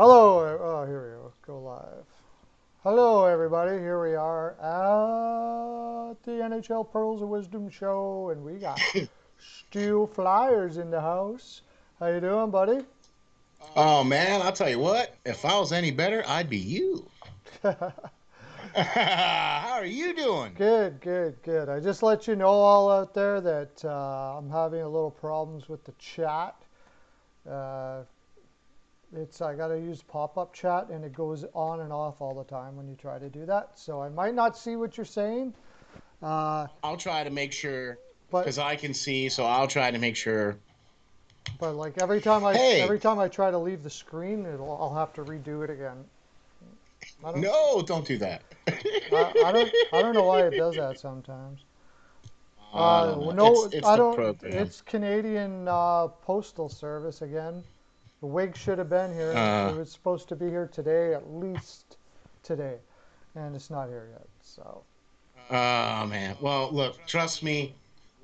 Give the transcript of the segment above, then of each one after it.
Hello. Oh, here we go. Go live. Hello, everybody. Here we are at the NHL Pearls of Wisdom show, and we got Steel Flyers in the house. How you doing, buddy? Oh man, I'll tell you what. If I was any better, I'd be you. How are you doing? Good, good, good. I just let you know all out there that I'm having a little problems with the chat. Uh, it's I got to use pop-up chat, and it goes on and off all the time when you try to do that. So I might not see what you're saying. Uh, I'll try to make sure but because I can see, so I'll try to make sure. But like every Hey, time I try to leave the screen, I'll have to redo it again. I don't no, don't do that. I don't know why it does that sometimes. I don't know. It's No, it's I the don't. program. It's Canadian Postal Service again. The wig should have been here. It Uh, was supposed to be here today, at least today, and it's not here yet. So oh man. Well, look, trust me.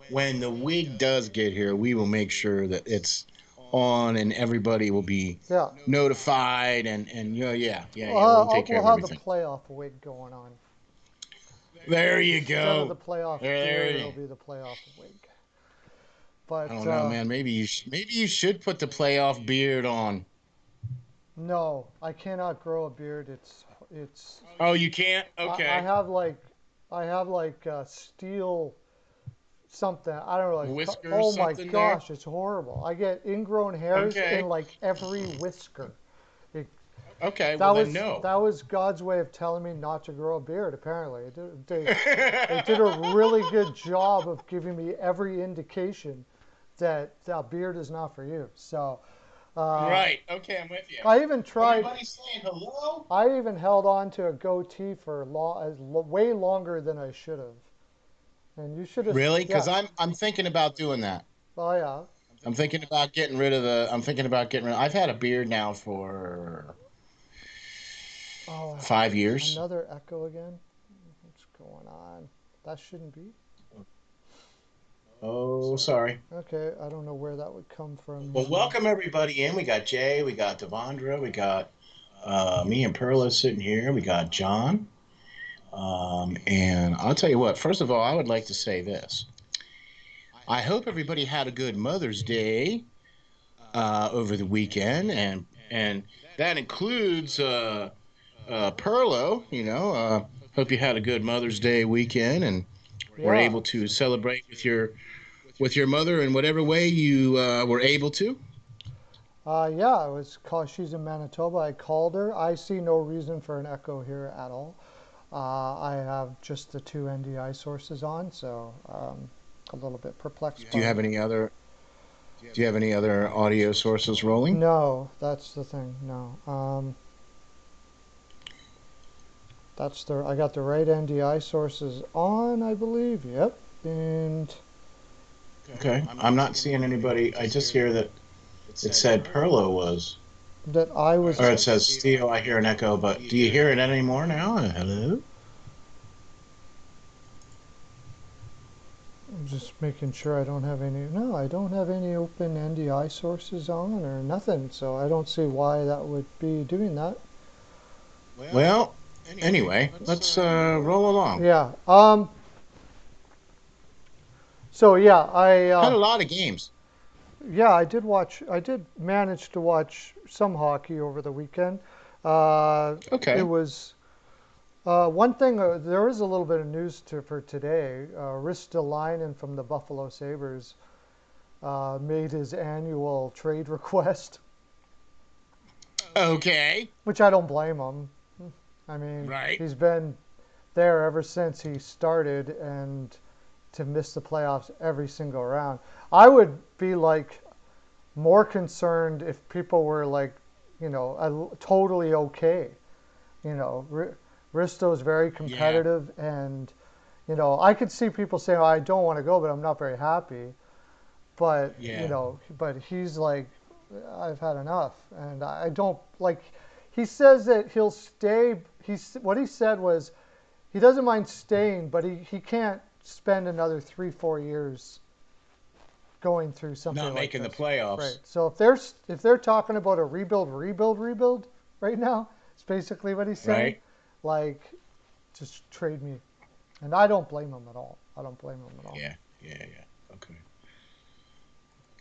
When the wig does get here, we will make sure that it's on and everybody will be yeah, notified and yeah. We'll take care we'll of have the everything. playoff wig going on There you instead of the go. playoff There. beard. It'll be the playoff wig. I But don't know, man. Maybe you should put the playoff beard on. no, I cannot grow a beard. It's Oh, you can't? I Okay. have like steel something. I don't know. Whisker or Oh my something there? gosh, it's horrible. I get ingrown hairs in Okay. like every whisker. It, Okay. Well, then no. that was God's way of telling me not to grow a beard. Apparently, they did a really good job of giving me every indication that that beard is not for you. So uh, Right. Okay, I'm with you. I even tried. Everybody's saying hello? I even held on to a goatee for way longer than I should have. And you should have, Really? yeah. Because I'm thinking about doing that. Oh yeah. I'm thinking about getting rid. I've had a beard now for Oh, 5 years. another echo again. What's going on? That shouldn't be. Oh, sorry. Okay, I don't know where that would come from Well, here. welcome everybody in. We got Jay, we got Devondra, we got me and Perla sitting here. We got John. And I'll tell you what, first of all, I would like to say this. I hope everybody had a good Mother's Day over the weekend, and that includes Perlo. Hope you had a good Mother's Day weekend and were Yeah. able to celebrate with your mother in whatever way you were able to. Yeah, it was called, she's in Manitoba. I called her. I see no reason for an echo here at all. I have just the two NDI sources on, so a little bit perplexed Do you by have it. any other Do you have any other audio sources rolling? No, that's the thing. No. I got the right NDI sources on, I believe. Yep. And Okay, I'm not seeing anybody. I just hear that it said Perlo was. that I was Or it says Steel. I hear an echo, but do you hear it anymore now? Hello? just making sure I don't have any. No, I don't have any open NDI sources on or nothing. So I don't see why that would be doing that. Well, anyway, let's roll along. Yeah. So yeah, Had a lot of games. I did watch. I did manage to watch some hockey over the weekend. It Okay. was one thing. There is a little bit of news for today. Ristolainen from the Buffalo Sabres made his annual trade request, Okay. which I don't blame him. I mean, Right. he's been there ever since he started, and to miss the playoffs every single round. I would be like more concerned if people were like, totally okay. You know, Risto's very Yeah. competitive, and I could see people saying, oh, I don't want to go, but I'm not very happy. But Yeah. but he's like, I've had enough, and I don't like. He says that he'll stay. What he said was he doesn't mind staying, but he can't spend another 3 4 years going through something Not like making the this. Right. playoffs. So if they're talking about a rebuild, right now. It's basically what he's saying. Right? Like, just trade me. And I don't blame him at all. I don't blame him at all. Yeah, yeah, yeah. Okay.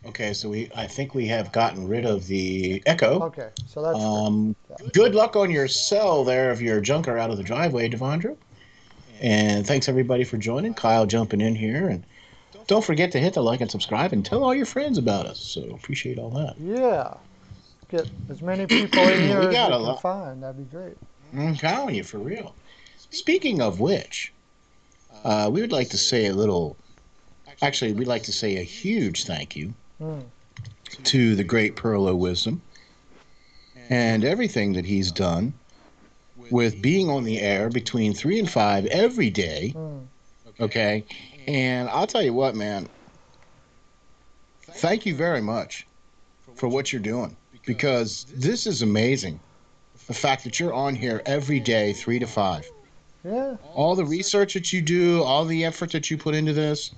Okay, so I think we have gotten rid of the echo. Okay, so that's good. Um, Yeah. Good luck on your sell there of your junker out of the driveway, Devondra. And thanks everybody for joining. Kyle jumping in here, and don't forget to hit the like and subscribe and tell all your friends about us. So appreciate all that. Yeah. Get as many people in here We as got we a can lot. find. That'd be great. I'm telling you for real. Speaking of which, we would like to say a little. Actually, we'd like to say a huge thank you Mm. to the great Pearl of Wisdom and everything that he's done with being on the air between 3 and 5 every day. Mm. Okay. And I'll tell you what, man, thank you very much for what you're doing, because this is amazing. The fact that you're on here every day, 3 to 5. Yeah. All the research that you do, all the effort that you put into this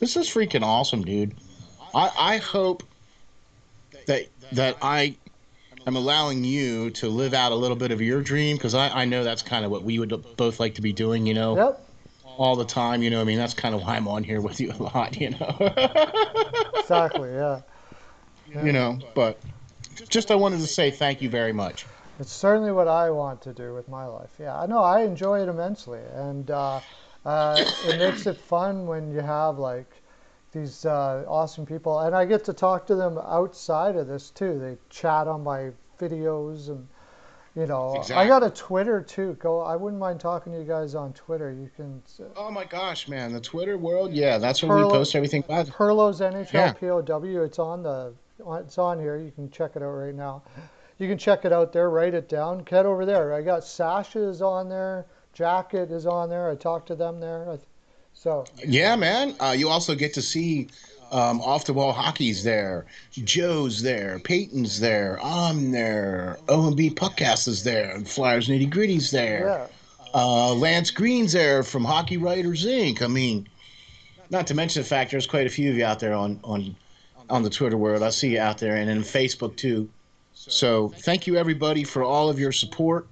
is freaking awesome, dude. I hope that I am allowing you to live out a little bit of your dream, because I know that's kind of what we would both like to be doing, Yep. all the time. I mean, that's kind of why I'm on here with you a lot. Exactly. Yeah. Yeah. But just I wanted to say thank you very much. It's certainly what I want to do with my life. Yeah, I know I enjoy it immensely, and it makes it fun when you have like these awesome people, and I get to talk to them outside of this too. They chat on my videos, and I got Exactly. a Twitter too. I wouldn't mind talking to you guys on Twitter. You can Oh my gosh, man, the Twitter world, yeah, that's where we Perlo, post everything. By Perlo's NHL Yeah, POW. It's on here. You can check it out right now. You can check it out there, write it down, head over there. I got Sasha's on there, Jacket is on there. I talked to them there. So, yeah, man. You also get to see off the wall hockey's there, Joe's there, Peyton's there, I'm there, O&B Puckcast is there, and Flyers Nitty Gritty's there. yeah, Lance Green's there from Hockey Writers Inc. I mean, not to mention the fact there's quite a few of you out there on the Twitter world. I see you out there, and then Facebook too. So thank you everybody for all of your support.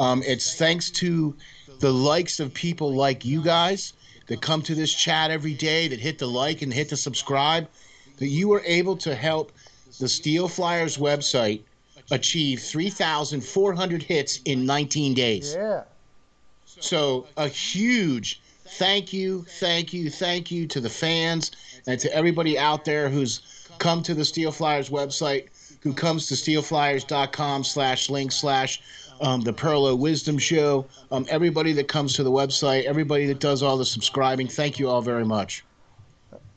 It's thanks to the likes of people like you guys that come to this chat every day, that hit the like and hit the subscribe, that you were able to help the Steel Flyers website achieve 3,400 hits in 19 days. yeah. So a huge thank you, thank you, thank you to the fans and to everybody out there who's come to the Steel Flyers website, who comes to steelflyers.com/link/ the Pearl of Wisdom show. Everybody that comes to the website, everybody that does all the subscribing, thank you all very much.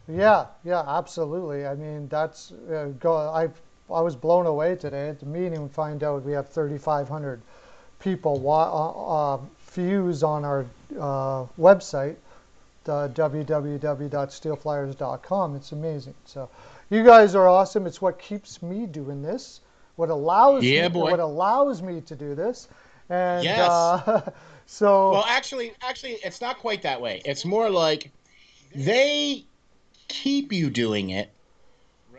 Yeah, yeah, absolutely. I mean, that's I was blown away today at the meeting and find out we have 3,500 people views on our website, www.steelflyers.com. It's amazing. So, you guys are awesome. It's what keeps me doing this. Yeah, boy. What allows me to do this, and Yes. so Well, actually, it's not quite that way. It's more like they keep you doing it,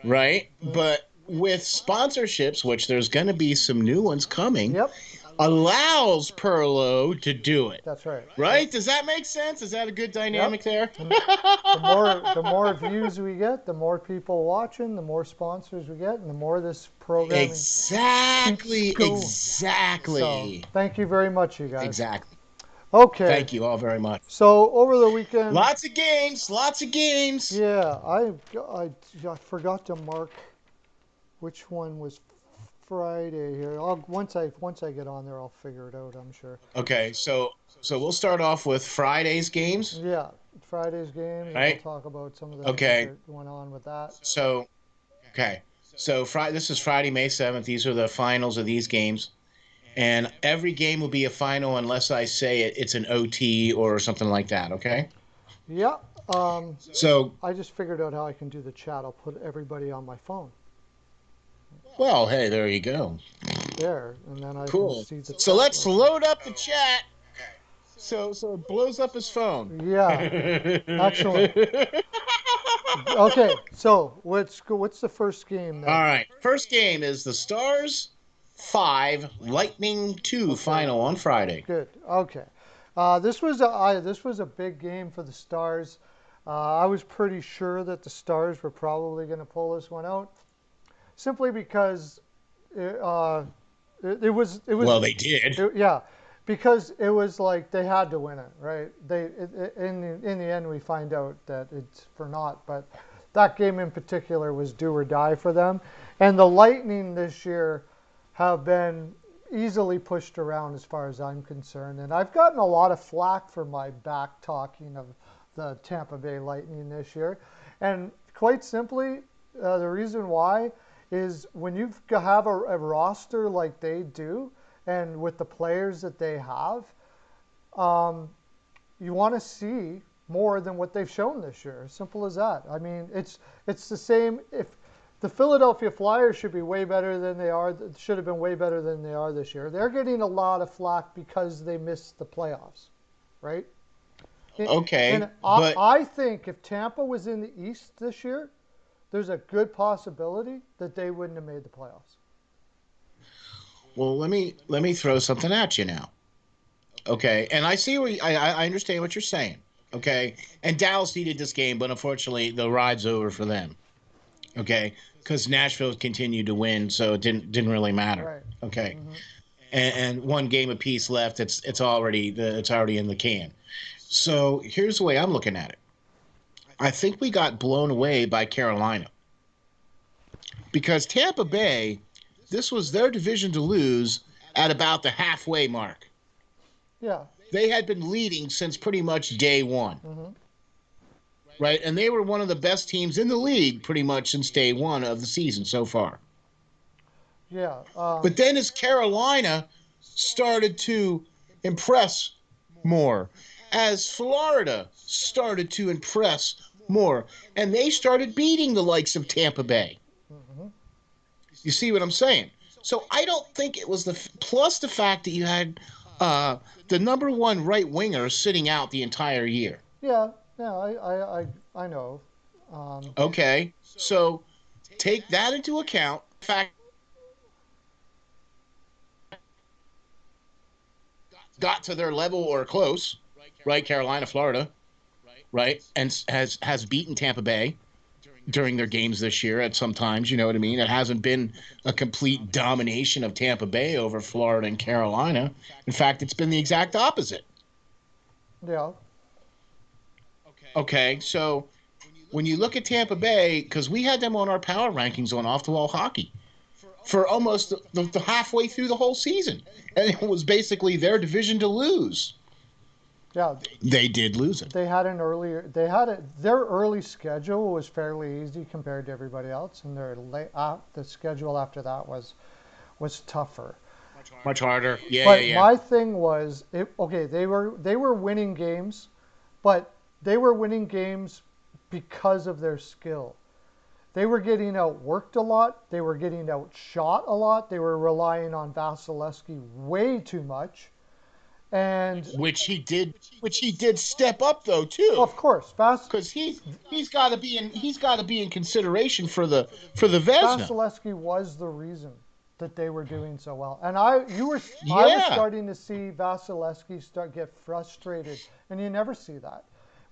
right? But with sponsorships, which there's going to be some new ones coming, yep, allows Perlo to do it. that's right. Right? Does that make sense? Is that a good dynamic there? And the more views we get, the more people watching, the more sponsors we get, and the more this programming Exactly. keeps going. So, Exactly. thank you very much, you guys. Exactly. Okay. Thank you all very much. So over the weekend, Lots of games. Lots of games. yeah, I forgot to mark which one was Friday here. Once I get on there, I'll figure it out. I'm sure. Okay, so we'll start off with Friday's games, Yeah, Friday's game, and right? we'll talk about some of the things Okay. that went on with that. So okay. So this is Friday, May 7th. These are the finals of these games. And every game will be a final unless I say it's an OT or something like that, okay? Yeah. So, I just figured out how I can do the chat. I'll put everybody on my phone well, hey, there you go. there, and then I Cool. can see the So chat. let's load up the chat. So it blows up his phone. Yeah. Excellent. Okay, so what's the first game then? All right. First game is the Stars 5, Lightning 2 Okay. final on Friday. Good. Okay. This was a big game for the Stars. I was pretty sure that the Stars were probably going to pull this one out, simply because it, uh, it was Well, they did. yeah, because it was like they had to win it, right? In the end we find out that it's for naught, but that game in particular was do or die for them, and the Lightning this year have been easily pushed around as far as I'm concerned, and I've gotten a lot of flack for my back talking of the Tampa Bay Lightning this year, and quite simply, the reason why is when you have a roster like they do, and with the players that they have, um, you want to see more than what they've shown this year. Simple as that. I mean, it's the same. If the Philadelphia Flyers should be way better than they are, should have been way better than they are this year. They're getting a lot of flack because they missed the playoffs, right? And Okay, but I think if Tampa was in the East this year, there's a good possibility that they wouldn't have made the playoffs. well, let me throw something at you now. Okay, and I see where I understand what you're saying. Okay, and Dallas needed this game, but unfortunately, the ride's over for them. Okay, because Nashville continued to win, so it didn't really matter. Right. Okay, Hmm. and one game apiece left. It's already in the can. So here's the way I'm looking at it. I think we got blown away by Carolina because Tampa Bay, this was their division to lose at about the halfway mark. Yeah. They had been leading since pretty much day one, Hmm. right? And they were one of the best teams in the league pretty much since day one of the season so far. Yeah. But then as Carolina started to impress more, as Florida started to impress more, and they started beating the likes of Tampa Bay. Hmm. You see what I'm saying? So I don't think it was plus the fact that you had the number one right winger sitting out the entire year. Yeah. Yeah. I know. Um, Okay, so take that into account. In fact, got to their level or close, right? Carolina, Florida, right, and has beaten Tampa Bay during their games this year. At sometimes, you know what I mean. It hasn't been a complete domination of Tampa Bay over Florida and Carolina. In fact, it's been the exact opposite. yeah. Okay, so when you look at Tampa Bay, because we had them on our power rankings on off the wall hockey for almost the halfway through the whole season, and it was basically their division to lose. Yeah. They did lose it. They had an earlier. They had it. Their early schedule was fairly easy compared to everybody else, and the schedule after that was tougher. Much harder. Yeah, yeah, But yeah. my thing was, okay, they were winning games, but they were winning games because of their skill. They were getting outworked a lot. They were getting outshot a lot. They were relying on Vasilevsky way too much. And Which he did step up though too, of course, because he's got to be in consideration for the Vesna. Vasilevsky was the reason that they were doing so well. And I was Yeah, starting to see Vasilevsky get frustrated, and you never see that,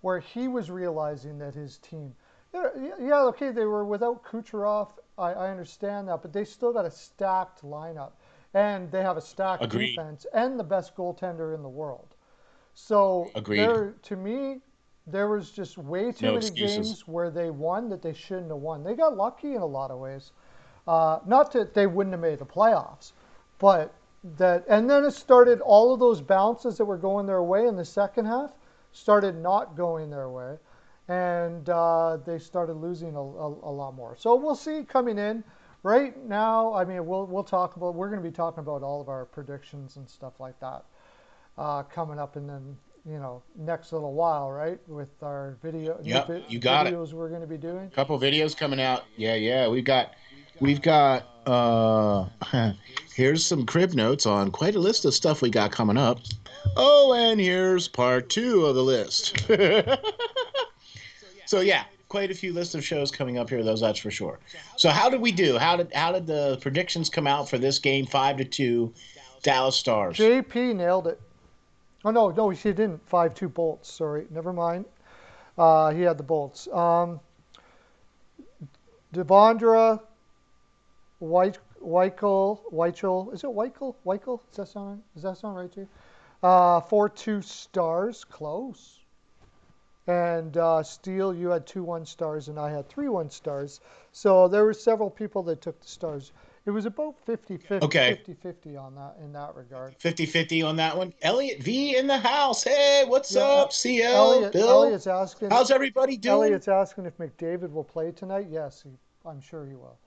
where he was realizing that his team, yeah, yeah, okay, they were without Kucherov. I understand that, but they still got a stacked lineup, and they have a stacked agreed, defense and the best goaltender in the world. So agreed. to me, there was just way too No many excuses. games where they won that they shouldn't have won. They got lucky in a lot of ways. Not that they wouldn't have made the playoffs, but and then it started, all of those bounces that were going their way in the second half started not going their way, and they started losing a lot more. So we'll see coming in. Right now, I mean, we're going to be talking about all of our predictions and stuff like that coming up in the next little while, right? With our Yep, you got it. videos we're going to be doing. Couple videos coming out. Yeah, yeah. We've got here's some crib notes on quite a list of stuff we got coming up. Oh, and here's part 2 of the list. So yeah, quite a few list of shows coming up here, those that's for sure. So how did we do? How did the predictions come out for this game? 5-2, Dallas Stars. JP nailed it. Oh no, he didn't. 5-2 Bolts. Sorry, never mind. He had the Bolts. Devondra, Weichel. Is it Weichel? Weichel? Does that sound right to you? 4-2 Stars. Close. And Steele, you had 2 1-stars, and I had 3 1-stars. So there were several people that took the Stars. It was about 50-50, Okay. 50-50 on that in that regard. 50-50 on that one. Elliot V in the house. Hey, what's Yeah, up? CL, Elliot. Bill. How's everybody doing? Elliot's asking if McDavid will play tonight. Yes, I'm sure he will.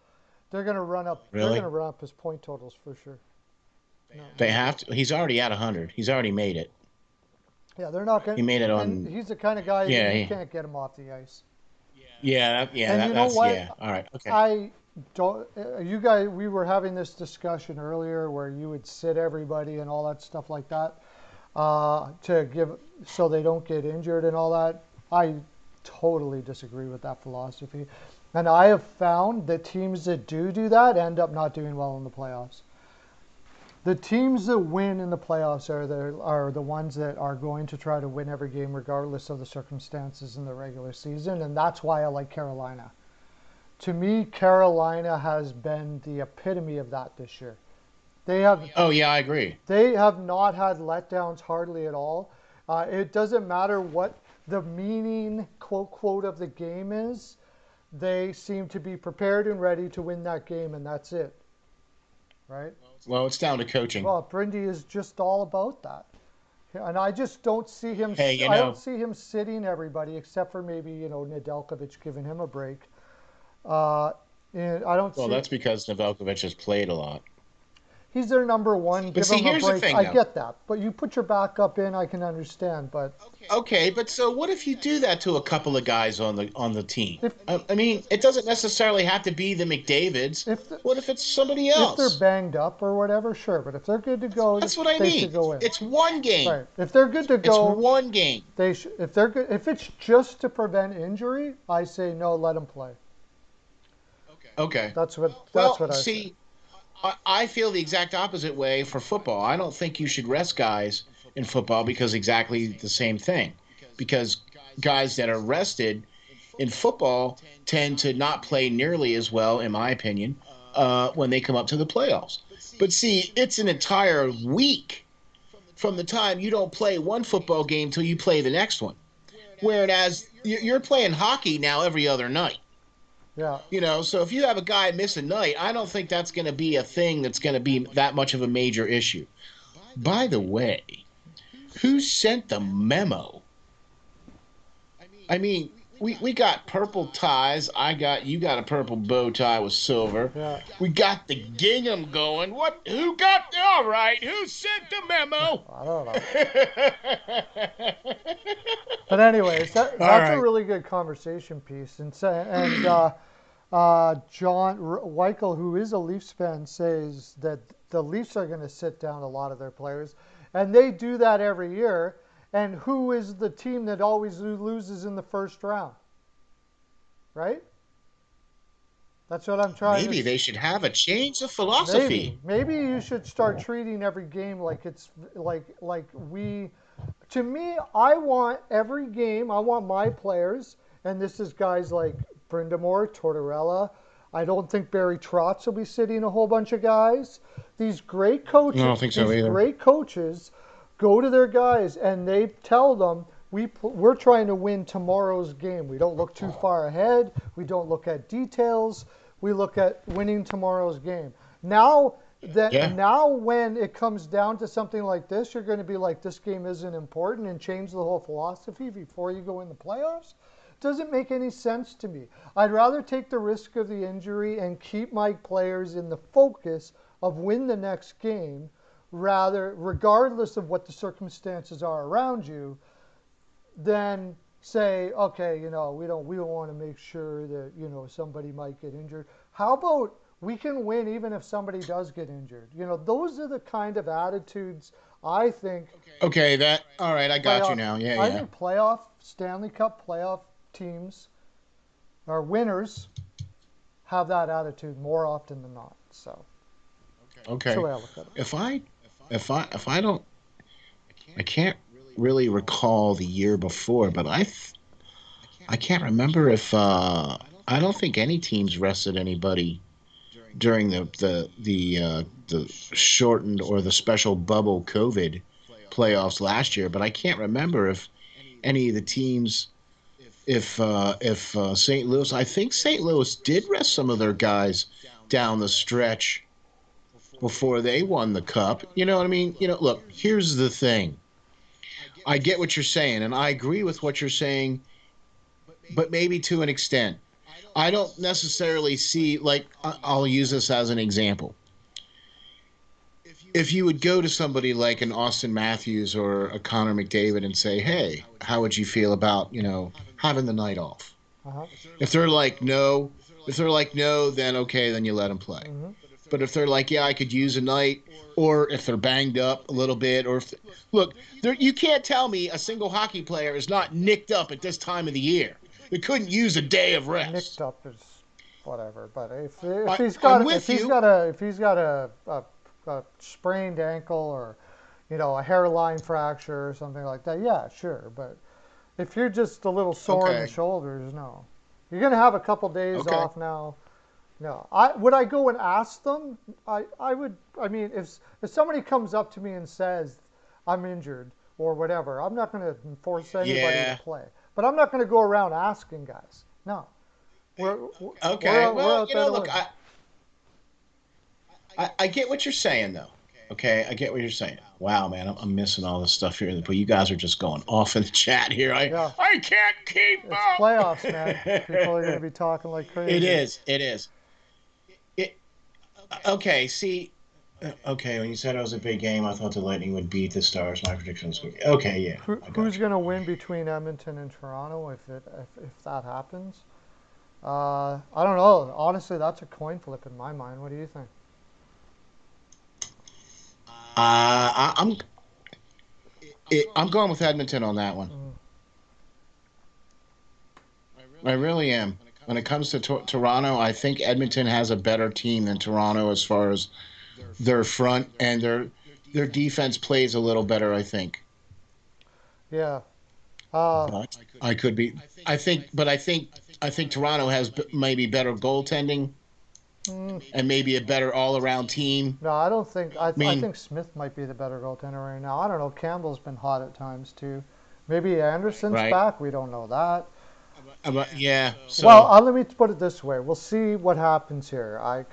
They're going to run up. Really? They're going to run up his point totals for sure. No. They have to. He's already at 100. He's already made it. Yeah, they're not going. He made it on. And he's the kind of guy you can't get him off the ice. Yeah. And you know what? Yeah. All right. Okay. I don't. You guys, we were having this discussion earlier where you would sit everybody and all that stuff like that to give so they don't get injured and all that. I totally disagree with that philosophy, and I have found that teams that do that end up not doing well in the playoffs. The teams that win in the playoffs are the ones that are going to try to win every game regardless of the circumstances in the regular season, and that's why I like Carolina. To me, Carolina has been the epitome of that this year. They have. Oh yeah, I agree. They have not had letdowns hardly at all. It doesn't matter what the meaning, quote, of the game is. They seem to be prepared and ready to win that game, and that's it. Right? Well, it's down to coaching. Well, Brindy is just all about that. And I just don't see him. Hey, I don't see him sitting everybody except for maybe Nedeljkovic giving him a break. And I don't. Well, that's because Nedeljkovic has played a lot. He's their number one. But give see, him a here's break. the thing, I though. get that, but you put your backup in, I can understand. But Okay, but so what if you do that to a couple of guys on the team? If- I mean, it doesn't necessarily have to be the McDavids. What if it's somebody if else? they're banged up or whatever, sure. But if they're good to go, That's what I they mean. should go in. It's one game. Right. If they're good to It's go, one game. they should. If they're good, if it's just to prevent injury, I say no. Let them play. Okay. That's what I see. say. I feel the exact opposite way for football. I don't think you should rest guys in football because exactly the same thing. Because guys that are rested in football tend to not play nearly as well, in my opinion, when they come up to the playoffs. But see, it's an entire week from the time you don't play one football game till you play the next one. Whereas you're playing hockey now every other night. Yeah. So if you have a guy miss a night, I don't think that's going to be a thing that's going to be that much of a major issue. By the way, who sent the memo? I mean, we got purple ties. You got a purple bow tie with silver. Yeah. We got the gingham going. Who got all right? Who sent the memo? I don't know. But anyways, that's right. a really good conversation piece. And John Weichel, who is a Leafs fan, says that the Leafs are going to sit down a lot of their players, and they do that every year. And who is the team that always loses in the first round? Right? That's what I'm trying. Maybe they should have a change of philosophy. Maybe you should start treating every game like it's like we. To me, I want every game. I want my players, and this is guys like Brindamore, Tortorella. I don't think Barry Trotz will be sitting a whole bunch of guys. These great coaches. I don't think so either. Great coaches go to their guys and they tell them we're trying to win tomorrow's game. We don't look too far ahead. We don't look at details. We look at winning tomorrow's game. Now when it comes down to something like this, you're going to be like, this game isn't important and change the whole philosophy before you go in the playoffs. Doesn't make any sense to me. I'd rather take the risk of the injury and keep my players in the focus of win the next game, regardless of what the circumstances are around you, than say, okay, we don't want to make sure that somebody might get injured. How about we can win even if somebody does get injured? Those are the kind of attitudes I think. Okay, all right, I got you now. I think Stanley Cup playoff teams our winners have that attitude more often than not. So that's the Okay. way I look at it. If I don't, I can't really recall the year before, but I can't remember if I don't think any teams rested anybody during the shortened or the special bubble COVID playoffs last year, but I can't remember if any of the teams, if St. Louis, I think St. Louis did rest some of their guys down the stretch before they won the cup. You know what I mean? Look, here's the thing. I get what you're saying, and I agree with what you're saying, but maybe to an extent. I don't necessarily see, like, I'll use this as an example. If you would go to somebody like an Austin Matthews or a Connor McDavid and say, hey, how would you feel about, having the night off? Uh-huh. If they're like, no, then okay, then you let them play. Hmm. But if they're like, yeah, I could use a night, or if they're banged up a little bit, or if, look, you can't tell me a single hockey player is not nicked up at this time of the year. They couldn't use a day of Nicked rest. up is whatever, but if he's I'm got with you. a sprained ankle or a hairline fracture or something like that, yeah, sure. But if you're just a little sore in the Okay. shoulders, no. You're gonna have a couple days Okay. off now. No, I go and ask them? I would. I mean, if somebody comes up to me and says I'm injured or whatever, I'm not going to force anybody to Yeah. play. But I'm not going to go around asking guys. No, we're Okay. we're Well, out there to look, win. I get what you're saying, though. Okay, I get what you're saying. Wow, man, I'm missing all this stuff here, but you guys are just going off in the chat here. I Yeah, I can't keep it's playoffs, man. People are going to up. be talking like It crazy. is. It is. It. Okay. See. Okay. When you said it was a big game, I thought the Lightning would beat the Stars. My prediction was good. Okay. Yeah, I Who's got you. going to win between Edmonton and Toronto if that happens? I don't know. Honestly, that's a coin flip in my mind. What do you think? I'm. I'm going with Edmonton on that one. Mm, I really am. When it comes to Toronto, I think Edmonton has a better team than Toronto as far as their front and their defense plays a little better. I think, yeah. Uh, but I could be. I think Toronto has maybe better goaltending mm, and maybe a better all-around team. no, I don't think. I I mean, think Smith might be the better goaltender right now. I don't know. Campbell's been hot at times too. Maybe Anderson's right? back. We don't know that. Yeah. Well, So let me put it this way. We'll see what happens here. I'm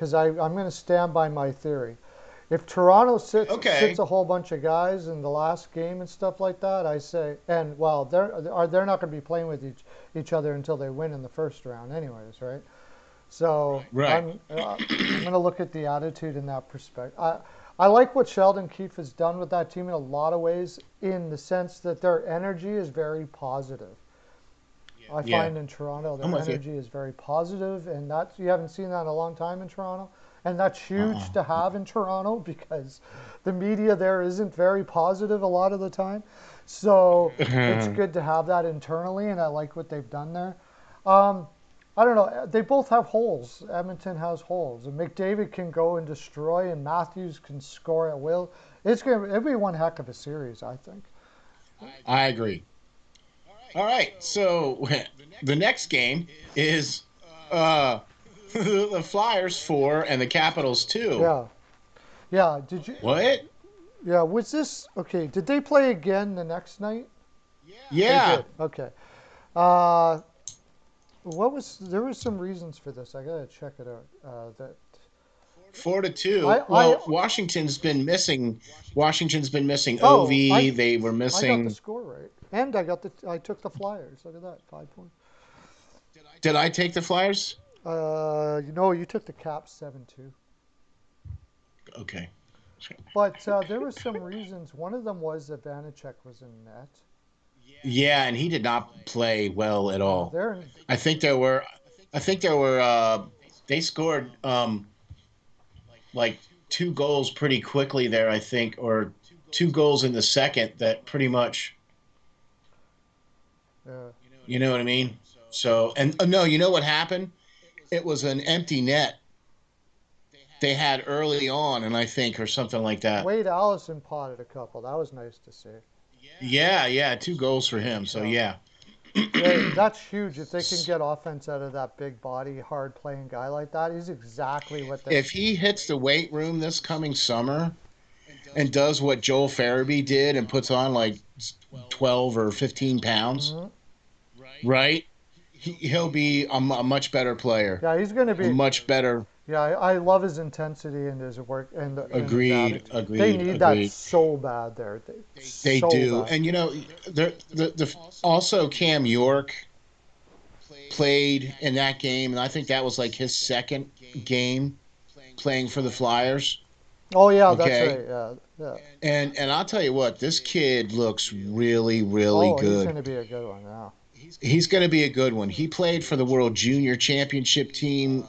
going to stand by my theory. If Toronto sits okay, a whole bunch of guys in the last game and stuff like that, I say, and well, they're not going to be playing with each other until they win in the first round, anyways, right? So right. I'm going to look at the attitude in that perspective. I like what Sheldon Keefe has done with that team in a lot of ways, in the sense that their energy is very positive. I Yeah, find in Toronto I'm their with you. energy is very positive, and that you haven't seen that in a long time in Toronto, and that's huge to Uh-uh. have in Toronto because the media there isn't very positive a lot of the time. So it's good to have that internally, and I like what they've done there. Um, I don't know. They both have holes. Edmonton has holes, and McDavid can go and destroy, and Matthews can score at will. It'll be one heck of a series, I think. I agree. All right. So the next game is uh, the Flyers 4 and the Capitals 2. Yeah, yeah. Did you? What? Yeah, was this okay? Did they play again the next night? They Yeah. did. Okay. Uh, what was there was some reasons for this. I gotta check it out. That 4-2. I Well, Washington's been missing oh OV. They were I got the missing. score right, and I took the Flyers. Look at that, 5 points. Did I take the Flyers? You took the Caps 7-2. Okay. But there were some reasons. One of them was that Vanacek was in net. Yeah, and he did not play well at No, all. I think there were. I think there were. They scored like two goals pretty quickly there. I think, or two goals in the second that pretty much. uh, You know what I mean? So, and no, you know what happened? It was an empty net they had early on, and I think, or something like that. Wade Allison potted a couple. That was nice to see. Yeah, yeah, 2 goals for him. So Yeah. yeah, Yeah, that's huge. If they can get offense out of that big body, hard playing guy like that, he's exactly what they. if he hits the weight room this coming summer and does what Joel Farabee did and puts on like 12 or 15 pounds, Hmm. right? He'll be a much better player, Yeah, he's going to a be. much better. Yeah, I love his intensity and his work and his Agreed, attitude. They agreed, need that agreed. so bad there. They So do, bad. and also Cam York played in that game, and I think that was like his second game playing for the Flyers. Oh yeah, that's Okay, right. Yeah, yeah. and I'll tell you what, this kid looks really, really Oh, he's good. going to be a good one. Yeah. He's going to be a good one. He played for the World Junior Championship team,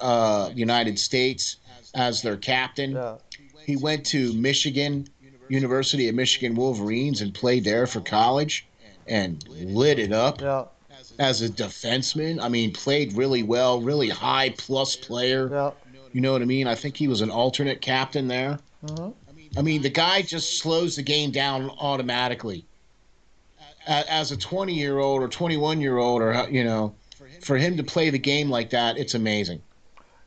United States, as their captain. Yeah. He went to Michigan, University of Michigan Wolverines, and played there for college and lit it up Yeah. as a defenseman. I mean, played really well, really high plus player. Yeah. You know what I mean? I think he was an alternate captain there. Hmm. I mean, the guy just slows the game down automatically. As a 20-year-old or 21-year-old, or for him to play the game like that, it's amazing.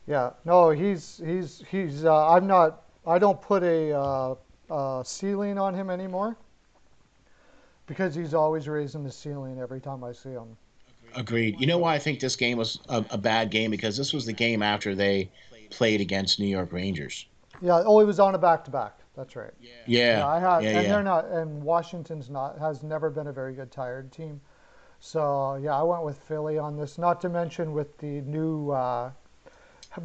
Yeah. No, he's. I'm not. I don't put a ceiling on him anymore because he's always raising the ceiling every time I see him. Agreed. You know why I think this game was a bad game? Because this was the game after they played against New York Rangers. Yeah. Oh, he was on a back to back. That's right. Yeah, Yeah, I had, yeah, and yeah. they're not, and Washington's not, has never been a very good tired team. So yeah, I went with Philly on this. Not to mention with the new,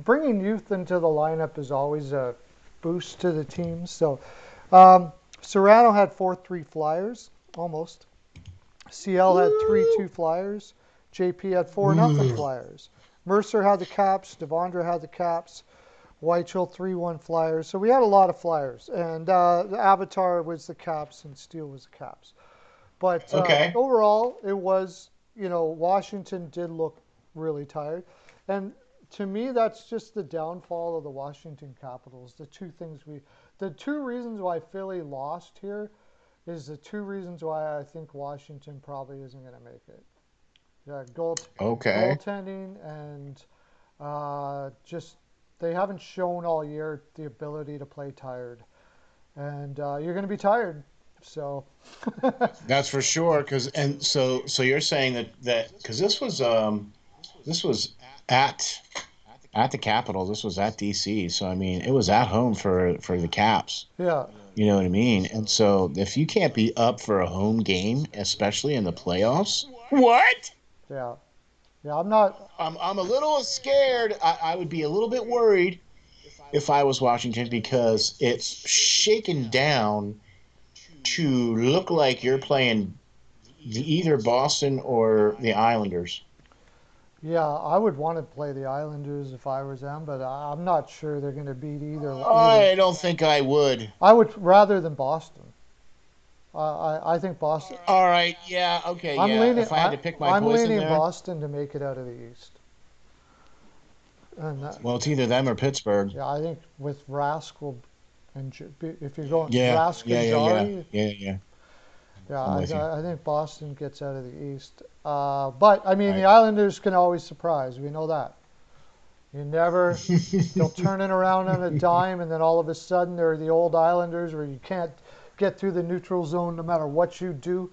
bringing youth into the lineup is always a boost to the team. So Serrano had 4-3 Flyers, almost. CL had 3-2 Flyers. JP had 4-0 Ooh. Flyers. Mercer had the Caps. Devondra had the Caps. Weichel 3-1 Flyers. So we had a lot of Flyers, and the Avatar was the Caps, and Steele was the Caps. But Okay. overall, it was, Washington did look really tired, and to me, that's just the downfall of the Washington Capitals. The two reasons why Philly lost here is the two reasons why I think Washington probably isn't going to make it. Yeah, Okay. goaltending and just they haven't shown all year the ability to play tired, and you're going to be tired. So, That's for sure. So you're saying that because this was at at the Capitol. This was at DC. So I mean, it was at home for the Caps. yeah, You know what I mean? And so if you can't be up for a home game, especially in the playoffs, what? yeah, yeah. I'm not. I'm a little scared. I would be a little bit worried if I was Washington because it's shaken down to look like you're playing either Boston or the Islanders. Yeah, I would want to play the Islanders if I was them, but I'm not sure they're going to beat either. I don't think I would. I would rather than Boston. I think Boston. All right, yeah, okay, I'm yeah. leaning. If I had to pick my I'm poison leaning there, Boston to make it out of the East. And well, it's either them or Pittsburgh. yeah, I think with Rask will, and if you're going Yeah, Rask yeah, and yeah, yeah, Jari, yeah, yeah. yeah, I'm with you. I think Boston gets out of the East. But I mean, the Right. Islanders can always surprise. We know that. You never, they'll turn it around on a dime, and then all of a sudden they're the old Islanders where you can't get through the neutral zone no matter what you do.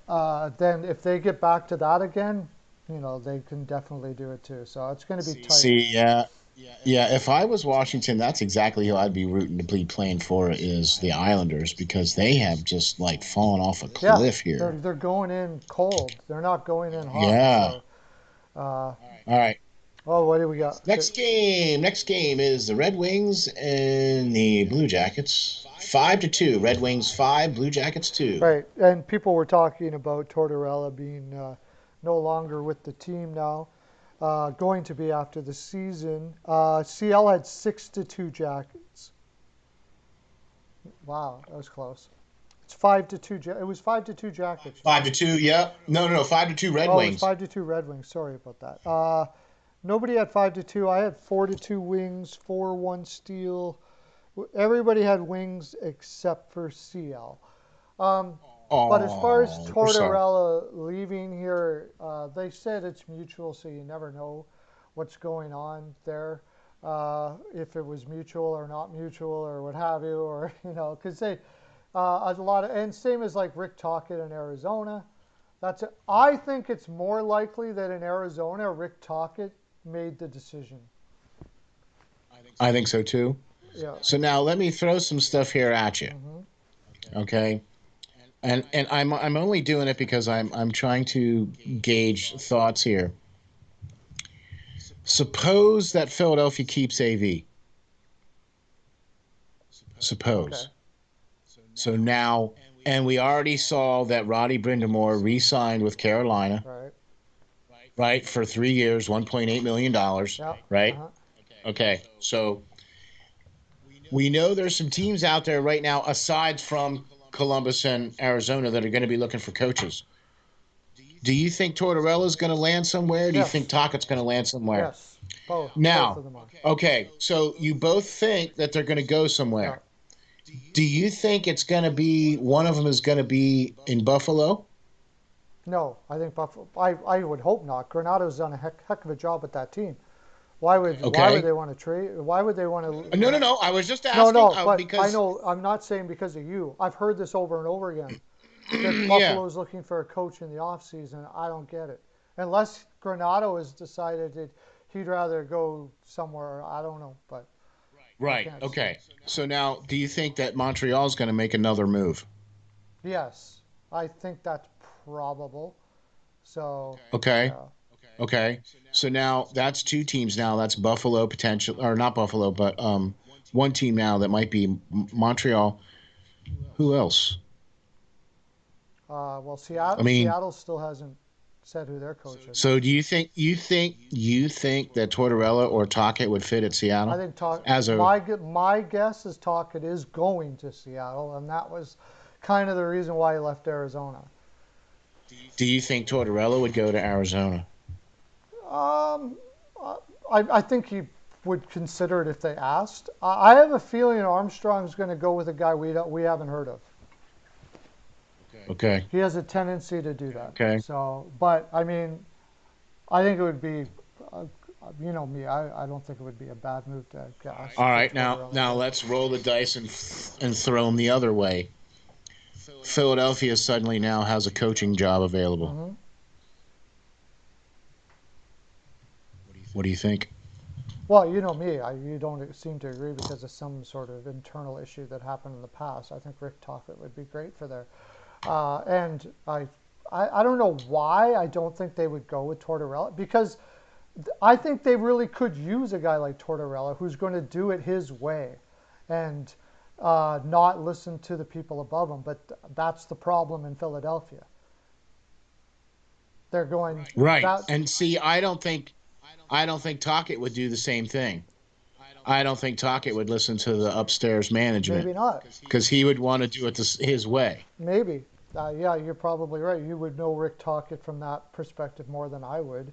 Then if they get back to that again, they can definitely do it too. So it's going to be tight. See, yeah, yeah. If I was Washington, that's exactly who I'd be rooting to be playing for is the Islanders because they have just like fallen off a Yeah, cliff they're here. they're going in cold. They're not going in hot. Yeah. So, uh, All right. oh, what do we got? Next game. Next game is the Red Wings and the Blue Jackets. 5-2. Red Wings 5, Blue Jackets 2. Right, and people were talking about Tortorella being no longer with the team now, going to be after the season. CL had 6-2 Jackets. Wow, that was close. It's 5-2. It was 5-2 Jackets. 5-2. Yep. No. 5-2 Red Oh, it was Wings. 5-2 Red Wings. Sorry about that. Nobody had 5-2. I had 4-2 Wings, 4-1 Steel. Everybody had Wings except for CL. But as far as Oh, we're sorry. Tortorella leaving here, they said it's mutual, so you never know what's going on there. If it was mutual or not mutual or what have you, or because they a lot of, and same as like Rick Tocchet in Arizona. I think it's more likely that in Arizona, Rick Tocchet made the decision. I think so too. Yeah. So now let me throw some stuff here at you. Hmm. Okay. And I'm only doing it because I'm trying to gauge thoughts here. Suppose that Philadelphia keeps AV. Okay. Suppose. So now, and we already saw that Roddy Brindamore re-signed with Carolina, Right. right, for 3 years, $1.8 million, Yeah. right? Uh-huh. Okay, so we know there's some teams out there right now, aside from Columbus and Arizona, that are going to be looking for coaches. Do you think Tortorella's going to land somewhere? Do you think Yes. Tockett's going to land somewhere? Yes. Both Now, of them are. okay, so you both think that they're going to go Yeah. somewhere. Do you think it's going to be one of them is going to be in Buffalo? No, I think Buffalo. I would hope not. Granato's done a heck of a job with that team. Why would Okay. they want to trade? Why would they want No. I was just No, asking no, but I because, know I'm not saying because of you. I've heard this over and over again that yeah, Buffalo's looking for a coach in the offseason. I don't get it. Unless Granato has decided that he'd rather go somewhere, I don't know, but I right. can't see. Okay. So now, do you think that Montreal's going to make another move? Yes, I think that's probable. So, Okay. yeah. Okay. So now that's two teams now. That's Buffalo potential, or not Buffalo, but one team now that might be Montreal. Who else? Well, I Seattle, mean, Seattle still hasn't said who their coach is. so do you think that Tortorella or Tocchet would fit at I Seattle think as a my guess is Tocchet is going to Seattle, and that was kind of the reason why he left Arizona. Do you think Tortorella would go to Arizona? Um, I think he would consider it if they asked. I have a feeling Armstrong's going to go with a guy we haven't heard of. Okay. He has a tendency to do that. Okay. So, but I mean, I think it would be, uh, me. I don't think it would be a bad move to All get right. Now, Tortorella now there. let's roll the dice and throw them the other way. Philadelphia suddenly now has a coaching job available. Hmm. What do you think? Well, you know me. You don't seem to agree because of some sort of internal issue that happened in the past. I think Rick Tocchet would be great for there. And I don't know why I don't think they would go with Tortorella because I think they really could use a guy like Tortorella who's going to do it his way and not listen to the people above him. But that's the problem in Philadelphia. They're going Right. that And see, I don't think Tocchet would do the same thing. I don't think Tocchet would listen to the upstairs management maybe not. because he would want to do it his way. Maybe. Yeah, you're probably right. You would know Rick Tocchet from that perspective more than I would.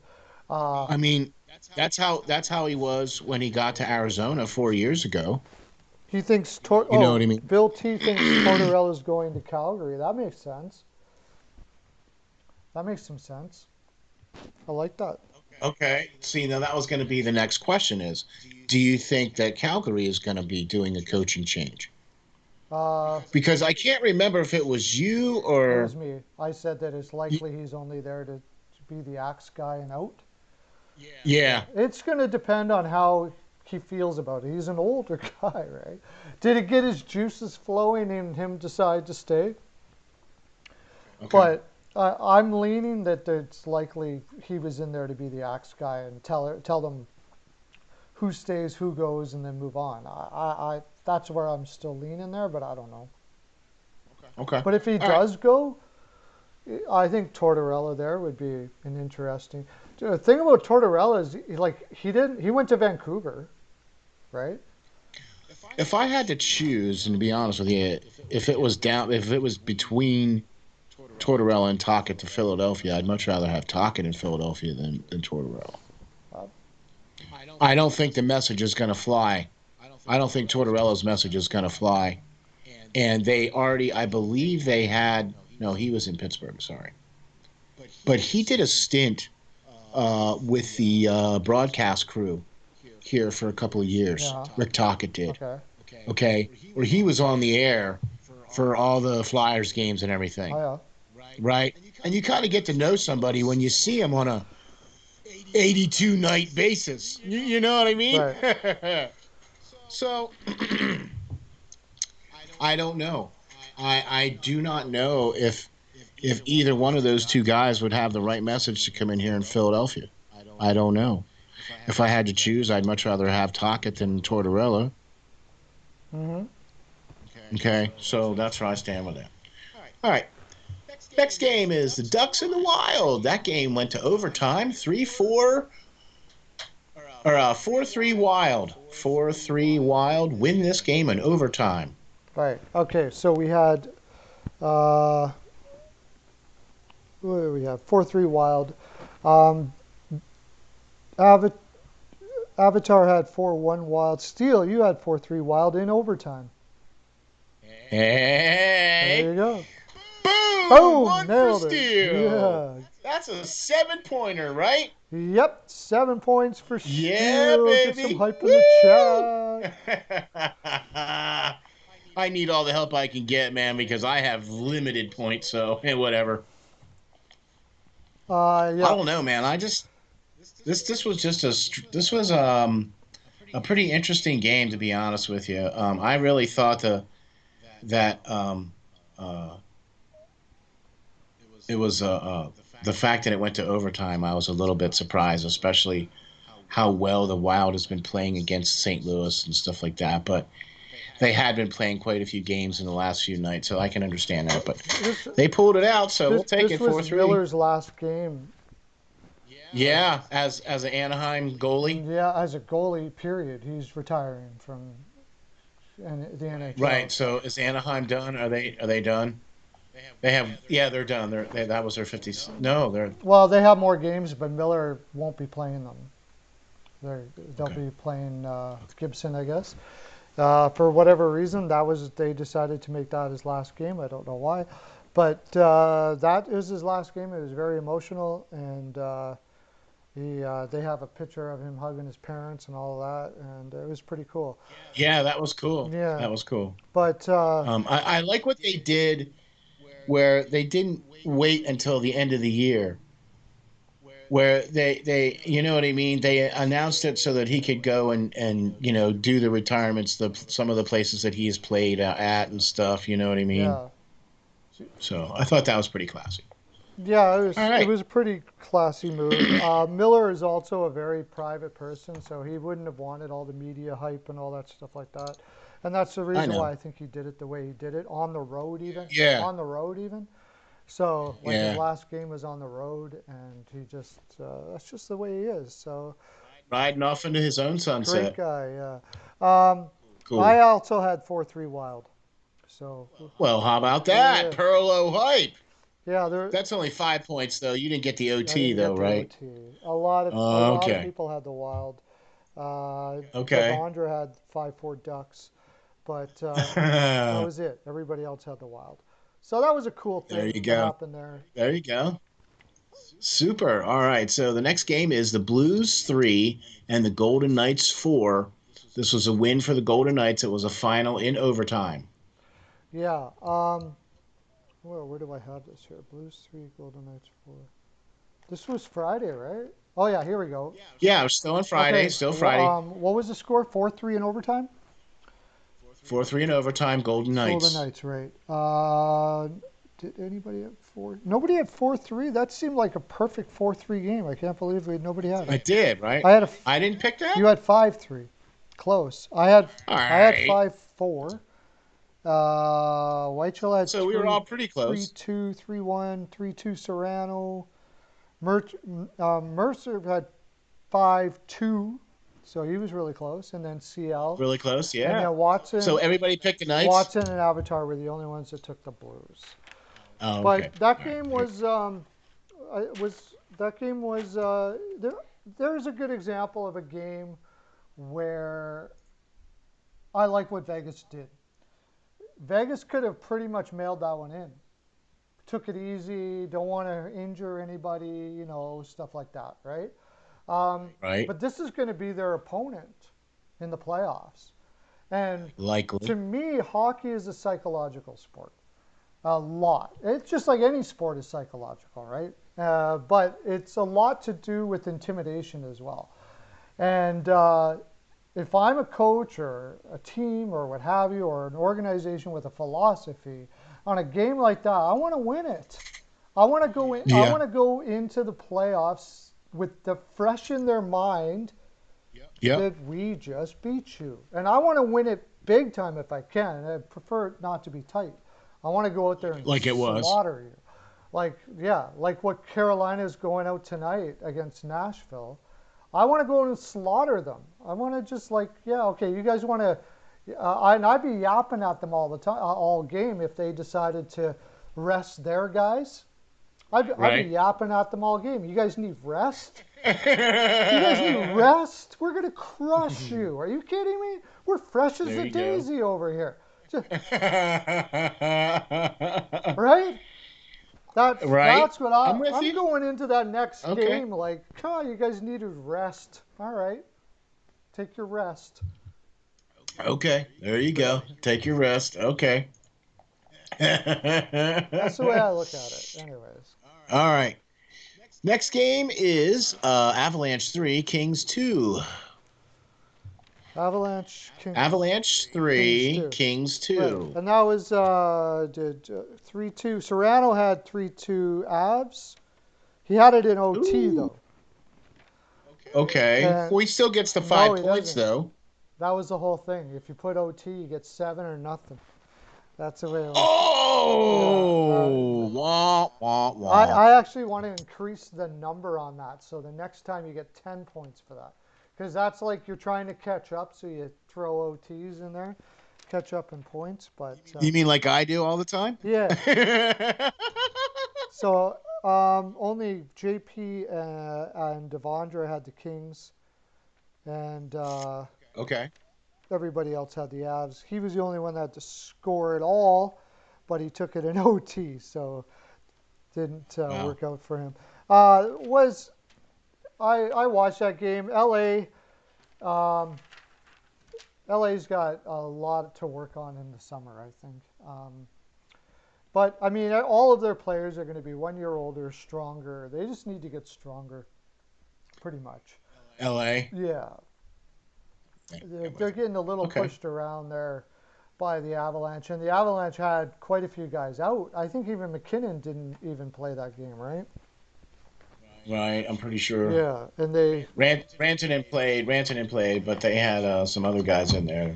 Uh, I mean, that's how he was when he got to Arizona 4 years ago. he thinks You know what I mean? Bill T thinks Tortorella's going to Calgary. That makes sense. That makes some sense. I like that. Okay. See, now that was going to be the next question is, do you think that Calgary is going to be doing a coaching change? Uh, Because I can't remember if it was you it or was me. I said that it's likely he's only there to be the axe guy and out. Yeah, yeah. it's going to depend on how he feels about it. He's an older guy, right? Did it get his juices flowing and him decide to stay? Okay. But I'm leaning that it's likely he was in there to be the axe guy and tell them who stays, who goes, and then move on. That's where I'm still leaning there, but I don't know. Okay. But if he All right. does go, I think Tortorella there would be an interesting. The thing about Tortorella is he went to Vancouver, right? if I had to choose, and to be honest with you, if it was between Tortorella and Tocchet to Philadelphia, I'd much rather have Tocchet in Philadelphia than Tortorella. Uh, I don't think the message is going to fly. I don't think Tortorella's message is going to fly. And they already, I believe they had, no, he was in Pittsburgh, sorry. But he did a stint with the broadcast crew here for a couple of years. yeah. Rick Tocchet did. Okay. Okay. Where he was on the air for all the Flyers games and everything. Oh Right? And you kind of get to know somebody when you see him on a 82 night basis. You know what I mean? Right. So I don't know. I do not know if either one of those two guys would have the right message to come in here in Philadelphia. I don't know. If I had to choose, I'd much rather have Tocchet than Tortorella. Mm-hmm. Okay, so that's where I stand with that. All right. Next game is the Ducks and the Wild. That game went to overtime, 3-4, or 4-3 Wild. 4-3 Wild win this game in overtime. Right. Okay. So we had, what do we have? 4-3 Wild. Um, Avatar had 4-1 Wild. Steel, you had 4-3 Wild in overtime. Hey! There you go. Boom! One Nailed for it. Steel. Yeah. That's a 7-pointer, right? Yep. 7 points for Yeah, Steel. baby. Get some hype Woo! in the chat. I need all the help I can get, man, because I have limited points. So whatever. Yeah. I don't know, man. This was just a pretty interesting game, to be honest with you. I really thought that it was the fact that it went to overtime. I was a little bit surprised, especially how well the Wild has been playing against St. Louis and stuff like that. But they had been playing quite a few games in the last few nights, so I can understand that. But they pulled it out, so we'll take it 4-3. This was Miller's last game. Yeah, as an Anaheim goalie. Yeah, as a goalie, period. He's retiring from the NHL. Right. So is Anaheim done? Are they done? They're done. That was their 50s. No, they're. Well, they have more games, but Miller won't be playing them. They'll be playing Gibson, I guess. For whatever reason, they decided to make that his last game. I don't know why, but that is his last game. It was very emotional, and they have a picture of him hugging his parents and all of that, and it was pretty cool. Yeah, that was cool. Yeah, that was cool. But I like what they did, where they didn't wait until the end of the year. Where they you know what I mean, they announced it so that he could go and do the retirements, some of the places that he has played at and stuff, you know what I mean. Yeah. So I thought that was pretty classy. Yeah, Right. it was a pretty classy move. Miller is also a very private person, so he wouldn't have wanted all the media hype and all that stuff like that. And that's the reason why I think he did it the way he did it, on the road even. Yeah. On the road even. So like Yeah. his last game was on the road, and he just that's just the way he is. So Riding off into his own sunset. great guy, yeah. Cool. I also had 4-3 Wild. So Well, how about that? Yeah. Perlo hype. yeah, That's only 5 points, though. You didn't get the I OT, didn't though, get the right? OT. A lot of Okay. people had the Wild. Okay. Devondra had 5-4 Ducks, but that was it. Everybody else had the Wild. So that was a cool thing There you that go. happened there. There you go. Super. All right. So the next game is the Blues 3 and the Golden Knights 4. This was a win for the Golden Knights. It was a final in overtime. Yeah. Where do I have this here? Blues 3, Golden Knights 4. This was Friday, right? Oh yeah, here we go. Yeah, it was still on Friday. Okay, Still Friday. what was the score? 4-3 in overtime? 4-3 in overtime, Golden Knights. Golden Knights, right. Did anybody have 4? Nobody had 4-3? That seemed like a perfect 4-3 game. I can't believe nobody had I it. did, right? I didn't pick that? You had 5-3. Close. I had All I had right. 5-4. Whiteshell had So we were all pretty close. 3-2, 3-1, 3-2 Serrano. Mercer had 5-2. So he was really close. And then CL. Really close, And yeah. then Watson. So everybody picked the Knights? Watson and Avatar were the only ones that took the Blues. Oh, okay. But that All game right. was that game was there's a good example of a game where I like what Vegas did. Vegas could have pretty much mailed that one in. Took it easy, don't want to injure anybody, stuff like that, right? Right. But this is going to be their opponent in the playoffs. And Likely. to me, hockey is a psychological sport. A lot. It's just like any sport is psychological, right? But it's a lot to do with intimidation as well. And if I'm a coach or a team or what have you, or an organization with a philosophy, on a game like that, I want to win it. I want to go in. I Yeah. want to go into the playoffs with the fresh in their mind Yep. that we just beat you, and I want to win it big time if I can. I prefer it not to be tight. I want to go out there and Like it was. slaughter you, like what Carolina is going out tonight against Nashville. I want to go and slaughter them. I want to just okay, you guys want to, and I'd be yapping at them all the time, all game if they decided to rest their guys. I'd Right. be yapping at them all game. You guys need rest? You guys need rest? We're going to crush you. Are you kidding me? We're fresh as There a you go. daisy over here. Right? Right. That's what I'm with I'm you. going into that next Okay. game like, you guys need to rest. All right. Take your rest. Okay. There you go. Take your rest. Okay. That's the way I look at it. Anyways. All right. Next game is Avalanche 3, Kings 2. Avalanche 3, Kings 2. Right. And that was 3-2. Serrano had 3-2 Avs. He had it in OT, though. Okay. And Well, he still gets the no, 5 he points, doesn't. though. That was the whole thing. If you put OT, you get 7 or nothing. That's the way it was. Oh! Wah, wah, wah. I actually want to increase the number on that. So the next time you get 10 points for that. Because that's like you're trying to catch up, so you throw OTs in there. Catch up in points. But You mean like I do all the time? yeah. So only JP and Devondra had the Kings, and Okay. everybody else had the Avs. He was the only one that had to score it all, but he took it in OT, so didn't Wow. work out for him. I watched that game. LA's got a lot to work on in the summer, I think. But I mean, all of their players are going to be 1 year older, stronger. They just need to get stronger, pretty much. LA. Yeah, they're getting a little Okay. pushed around there by the Avalanche, and the Avalanche had quite a few guys out. I think even McKinnon didn't even play that game, right? Right, I'm pretty sure. Yeah, and they Rantanen played, but they had some other guys in there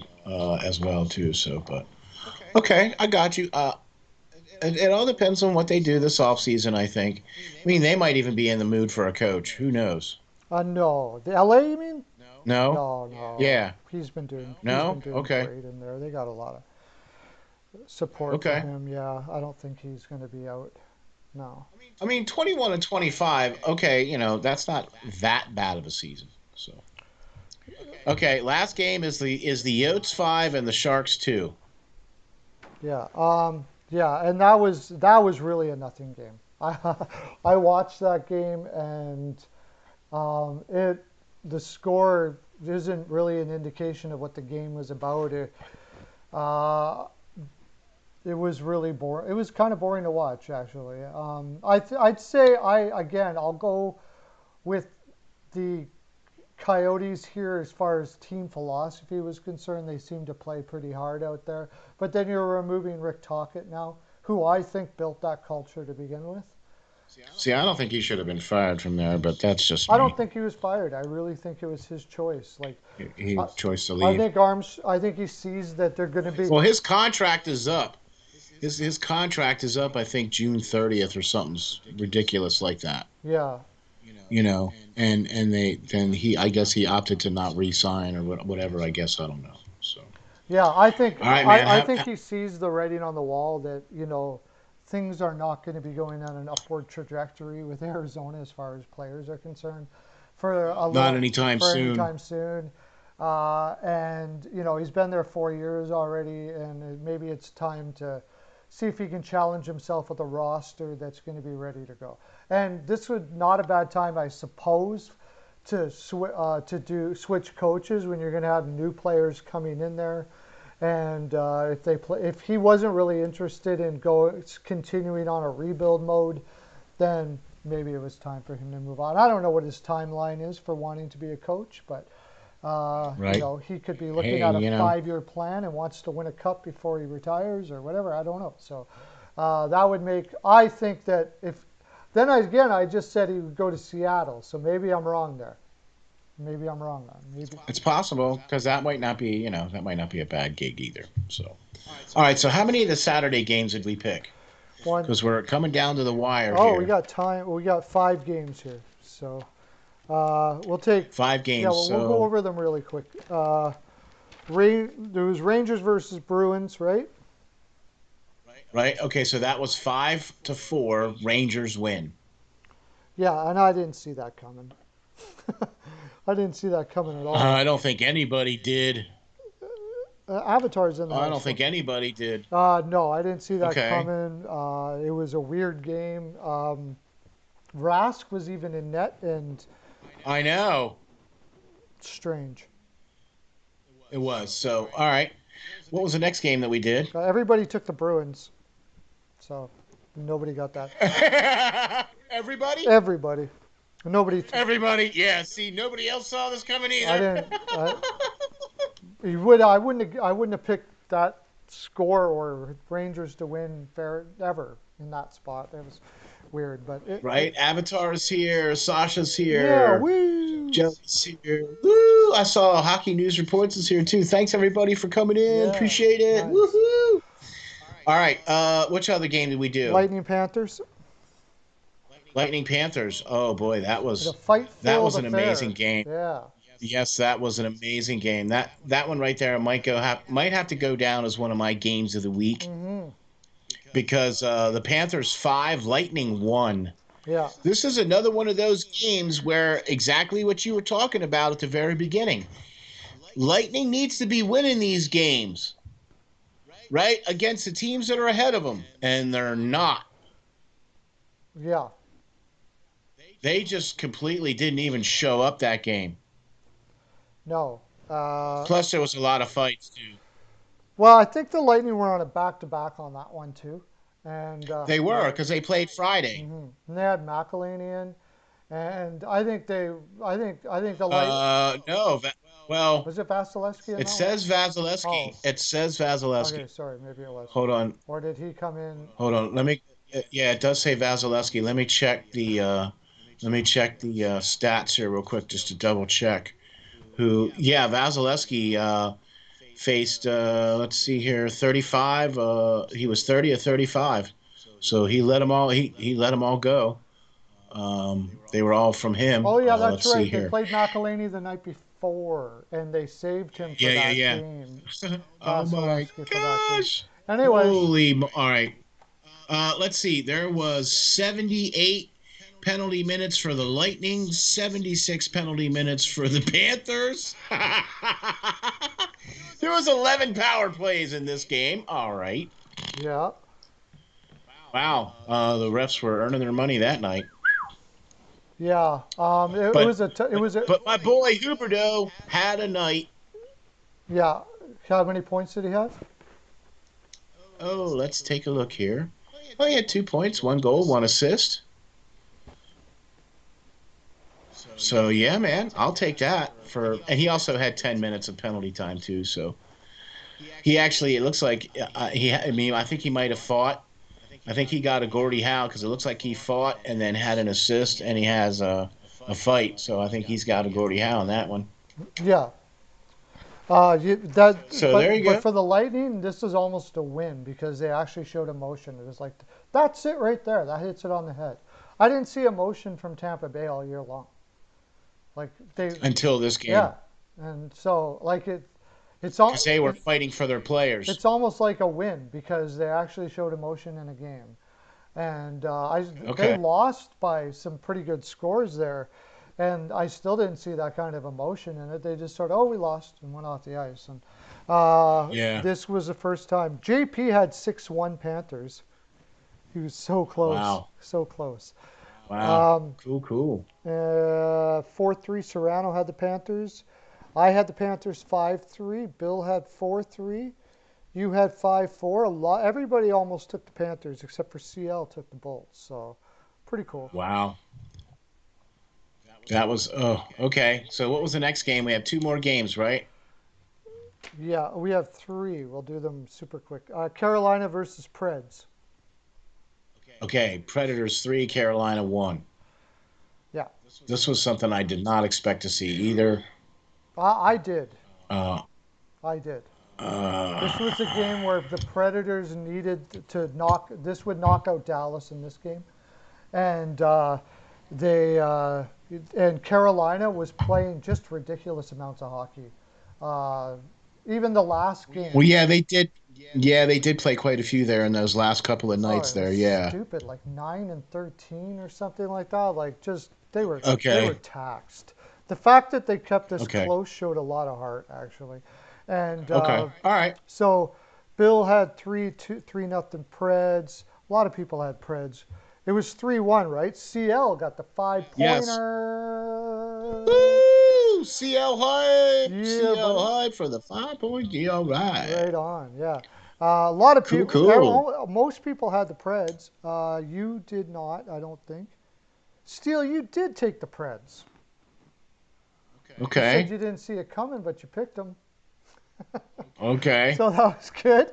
as well too. So, but okay, I got you. It all depends on what they do this offseason, I think. I mean, they might even be in the mood for a coach. Who knows? no, the LA, you mean? No? No. Yeah. He's been doing No? Okay. great in there. They got a lot of support Okay. for him. Yeah, I don't think he's going to be out. No. I mean, 21 and 25. Okay, that's not that bad of a season. So, okay, last game is the Yotes 5 and the Sharks 2. Yeah. Yeah, and that was really a nothing game. I watched that game, and the score isn't really an indication of what the game was about. It was really boring. It was kind of boring to watch, actually. I'd say I'll go with the Coyotes here as far as team philosophy was concerned. They seemed to play pretty hard out there. But then you're removing Rick Tocchet now, who I think built that culture to begin with. See, I don't think he should have been fired from there, but that's just me. I don't think he was fired. I really think it was his choice. He choice to I leave. think he sees that they're going to be. Well, his contract is up. His contract is up, I think, June 30th or something ridiculous like that. Yeah. and he I guess he opted to not re-sign or whatever. I guess I don't know. So Yeah, all right, man. I think he sees the writing on the wall that things are not going to be going on an upward trajectory with Arizona as far as players are concerned Not anytime for any soon. time soon. And he's been there 4 years already, and maybe it's time to see if he can challenge himself with a roster that's going to be ready to go. And this would not a bad time, I suppose, to switch coaches when you're going to have new players coming in there. And if he wasn't really interested in continuing on a rebuild mode, then maybe it was time for him to move on. I don't know what his timeline is for wanting to be a coach, but Right. he could be looking Hey, at a 5-year plan and wants to win a cup before he retires or whatever. I don't know. So that would make. I think that if then again, I just said he would go to Seattle. So maybe I'm wrong there. Maybe I'm wrong on. Maybe. it's possible because that might not be a bad gig either. So, all right. So, how many of the Saturday games did we pick? One. Because we're coming down to the wire Oh, we here. got time. We got 5 games here. So we'll take. Five Yeah, games. well, we'll go So, over them really quick. There was Rangers versus Bruins, right? right. Okay. So that was 5-4. Rangers win. Yeah, and I didn't see that coming. I didn't see that coming at all. I don't think anybody did. Avatar's in the I house, don't though. think anybody did. No, I didn't see that Okay. coming. It was a weird game. Rask was even in net, and I know strange. it was. So, all right. What was the next game that we did? Everybody took the Bruins, so nobody got that. Everybody? Everybody. Nobody. Everybody. Yeah. See, nobody else saw this coming I either. didn't. You would. I wouldn't. I wouldn't have picked that score or Rangers to win fair ever in that spot. It was weird, but Right? Avatar's here. Sasha's yeah. here. Woo. Joe's here. Woo! I saw Hockey News Reports is here too. Thanks everybody for coming in. Yeah. Appreciate it. Nice. Woohoo! All right. Which other game did we do? Lightning Panthers. Lightning Panthers. Oh boy, It's a fight-filled an amazing affair. game. Yeah. Yes, that was an amazing game. That one right there might have to go down as one of my games of the week Mm-hmm. because the Panthers 5, Lightning 1. Yeah. This is another one of those games where exactly what you were talking about at the very beginning. Lightning needs to be winning these games, right? Against the teams that are ahead of them, and they're not. Yeah. They just completely didn't even show up that game. No. Plus, there was a lot of fights too. Well, I think the Lightning were on a back-to-back on that one too, and They were because they played Friday. and they had McElhaney in, and I think the Light No. Well, was it Vasilevsky in it that one? says Vasilevsky. Oh, It says Vasilevsky. okay, sorry, maybe it was. Hold on. Or did he come in? Hold on. Let me. Yeah, it does say Vasilevsky. Let me check the. Stats here real quick just to double check. Who? Yeah, Vasilevsky faced. Let's see here. 35. He was 30 or 35. So he let them all. He let them all go. They were all from him. Oh yeah, that's Let's see right. They here. played McElhaney the night before, and they saved him for Yeah, that yeah, game. yeah. Oh my Vasilevsky for that game. gosh. Anyways, All right. Let's see. There was 78 penalty minutes for the Lightning, 76 penalty minutes for the Panthers. There was 11 power plays in this game. All right. yeah, Wow. The refs were earning their money that night. yeah. It But was it was a but my boy Huberdeau had a night. yeah. How many points did he have? Oh, let's take a look here. Oh, he had 2 points, 1 goal, 1 assist. So yeah, man, I'll take that for. And he also had 10 minutes of penalty time too. So he actually, it looks like I mean, I think he might have fought. I think he got a Gordie Howe because it looks like he fought and then had an assist, and he has a fight. So I think he's got a Gordie Howe in that one. Yeah. That. So there you But go. for the Lightning, this is almost a win because they actually showed emotion. It was like that's it right there. That hits it on the head. I didn't see emotion from Tampa Bay all year long. Like they, Until this yeah, game, and so like it's all because they were fighting for their players. it's almost like a win because they actually showed emotion in a game. And they Okay. lost by some pretty good scores there, and I still didn't see that kind of emotion in it. They just sort of, oh, we lost and went off the ice. And Yeah. this was the first time. JP had 6-1 Panthers. He was so close, Wow. so close. Wow. Cool. Cool. 4-3 Serrano had the Panthers. I had the Panthers 5-3. Bill had 4-3. You had 5-4. Everybody almost took the Panthers except for CL took the Bulls. So pretty cool. Wow. That was okay. So what was the next game? We have two more games, right? Yeah, we have three. We'll do them super quick. Carolina versus Preds. Okay. Predators 3, Carolina 1. Yeah, This was something I did not expect to see either. I did. Uh, I did. This uh, was a game where the Predators needed to knock. This would knock out Dallas in this game, and they and Carolina was playing just ridiculous amounts of hockey. Uh, Even the last well, game. yeah, they did. Yeah, they did play quite a few there in those last couple of Oh, nights it there. was Yeah. stupid, like 9-13 or something like that. Like just they were Okay. taxed. The fact that they kept this Okay. close showed a lot of heart, actually. And Okay. All right. so Bill had 3-0 Preds. A lot of people had Preds. It was 3-1, right? CL got the five Yes. pointer. Woo! CL hype. Yeah, CL buddy. hype for the 5 point. Yeah, all right. Right on, yeah. A lot of Cool. people, Cool. most people had the Preds. You did not, I don't think. Steele, you did take the Preds. You said Okay. you didn't see it coming, but you picked them. Okay. So that was good.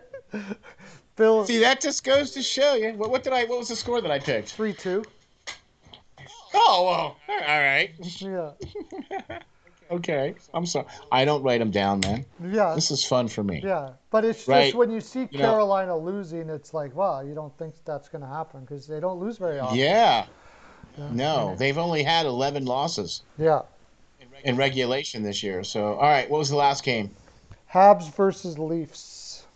Bill, See, that just goes to show you. What did I? What was the score that I picked? 3-2. Oh well. All right. Yeah. Okay. I'm sorry. I don't write them down, man. Yeah. This is fun for me. Yeah. But it's just Right. when you see You know. Carolina losing, it's like, wow, you don't think that's going to happen because they don't lose very often. Yeah. Yeah. No, they've only had 11 losses Yeah. in regulation this year. So, all right. What was the last game? Habs versus Leafs.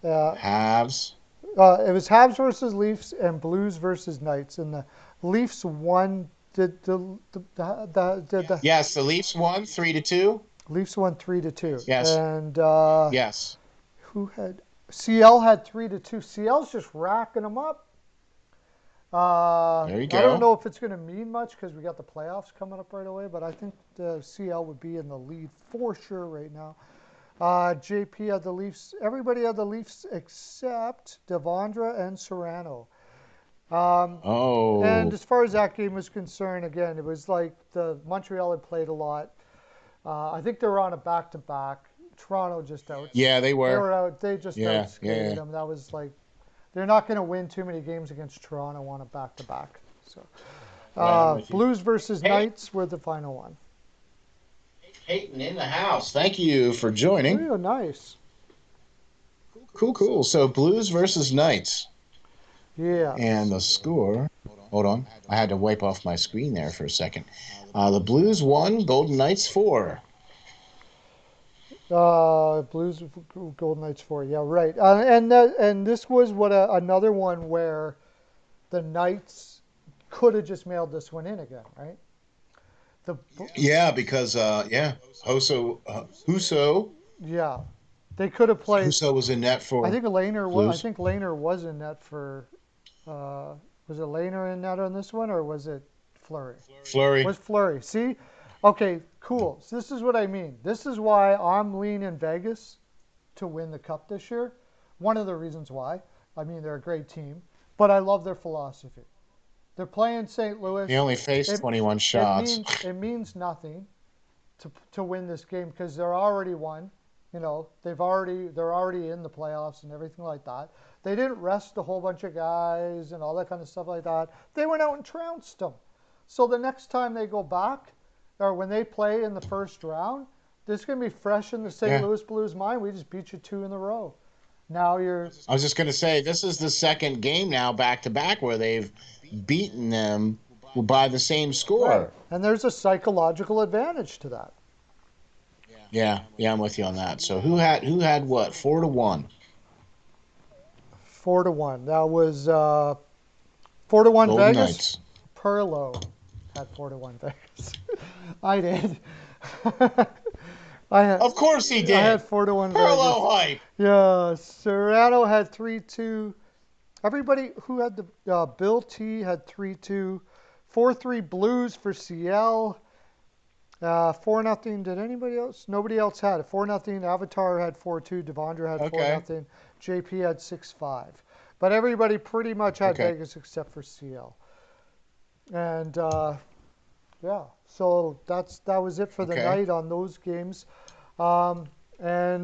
Uh, Habs. it was Habs versus Leafs and Blues versus Knights, and the Leafs won. The Yes, the Leafs won 3-2. Leafs won 3-2, Yes. and Yes. who had CL had 3-2. CL's just racking them up. There you I don't go. know if it's going to mean much because we got the playoffs coming up right away, but I think the CL would be in the lead for sure right now. JP had the Leafs. Everybody had the Leafs except Devondra and Serrano. And Oh. as far as that game was concerned, again, it was like the Montreal had played a lot. I think they were on a back-to-back. Toronto just out. Yeah, they They were. were out. They just Yeah. outskated Yeah. them. That was like they're not going to win too many games against Toronto on a back-to-back. So Right. I'm with you. Blues versus Hey, Knights were the final one. Peyton in the house. Thank you for joining. Oh, nice. Cool. Cool. So, Blues versus Knights. And Yes. the score. Hold on. I had to wipe off my screen there for a second. The Blues won, Golden Knights 4. Blues, Golden Knights 4. Yeah, right. And this was another one where the Knights could have just mailed this one in again, right? The Yeah, because Huso Yeah, they could have played. Huso was in net I for think Lehner was. I Blues. think Lehner was in net for. Was it Lehner in net on this one, or was it Fleury? Flurry. Was Fleury? See, okay, cool. So this is what I mean. This is why I'm leaning Vegas to win the cup this year. One of the reasons why. I mean, they're a great team, but I love their philosophy. They're playing St. He Louis. only faced It 21 it shots. means nothing to win this game because they're already won. You know, they're already in the playoffs and everything like that. They didn't rest a whole bunch of guys and all that kind of stuff like that. They went out and trounced them. So the next time they go back, or when they play in the first round, this is going to be fresh in the St. Yeah. Louis Blues mind. We just beat you two in a row. Now you're I was just going to say, this is the second game now back to back where they've beaten them by the same Right. score. And there's a psychological advantage to that. Yeah, yeah, I'm with you on that. So who had what? 4-1. 4-1. That was 4-1 Golden Vegas. Knights. Perlo had 4-1 Vegas. I did. I had Of course he I had did. 4-1 Vegas. Perlo hype. Yeah, Serrano had 3-2. Everybody who had the Bill T had 3-2. 4-3 Blues for CL. 4-0. Did anybody else? Nobody else had it. 4-0. Avatar had 4-2. Devondra had Okay. 4-0. JP had 6-5. But everybody pretty much had Okay. Vegas except for CL. And yeah, so that was it for the Okay. night on those games. And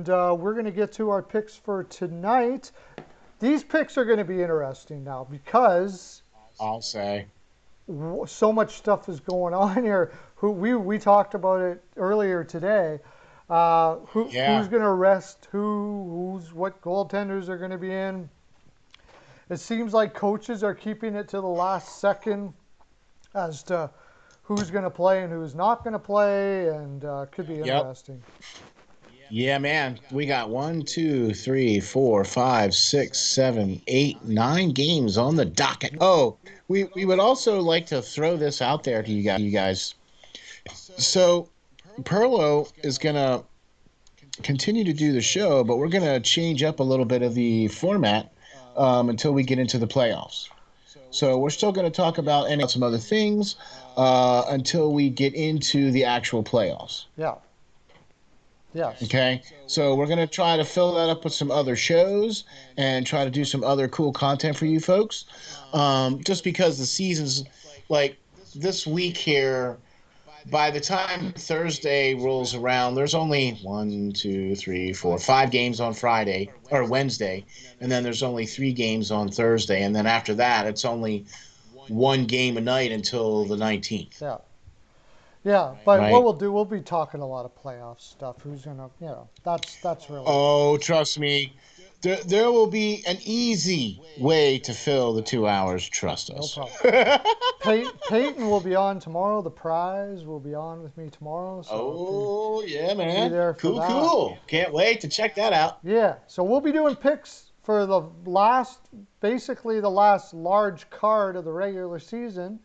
we're going to get to our picks for tonight. These picks are going to be interesting now because I'll say. so much stuff is going on here. We talked about it earlier today. Who's Yeah. going to rest what goaltenders are going to be in. It seems like coaches are keeping it to the last second as to who's going to play and who's not going to play, and could be Yep. interesting. Yeah, man. We got 1, 2, 3, 4, 5, 6, 7, 8, 9 games on the docket. Oh, we would also like to throw this out there to you guys. So Perlo is gonna continue to do the show, but we're gonna change up a little bit of the format until we get into the playoffs. So we're still going to talk about some other things until we get into the actual playoffs. Yeah. Yes. Okay, so we're going to try to fill that up with some other shows and try to do some other cool content for you folks. Just because the season's like this week here, by the time Thursday rolls around, there's only 1, 2, 3, 4, 5 games on Friday or Wednesday, and then there's only 3 games on Thursday, and then after that, it's only one game a night until the 19th. Yeah. Yeah, but what Right? we'll be talking a lot of playoff stuff. Who's gonna, that's really. Oh, trust me. There will be an easy way to fill the 2 hours. Trust No us. problem. Peyton will be on tomorrow. The prize will be on with me tomorrow, so Oh, yeah, be man. there for Cool, that. cool. Can't wait to check that out. Yeah, so we'll be doing picks for basically the last large card of the regular season.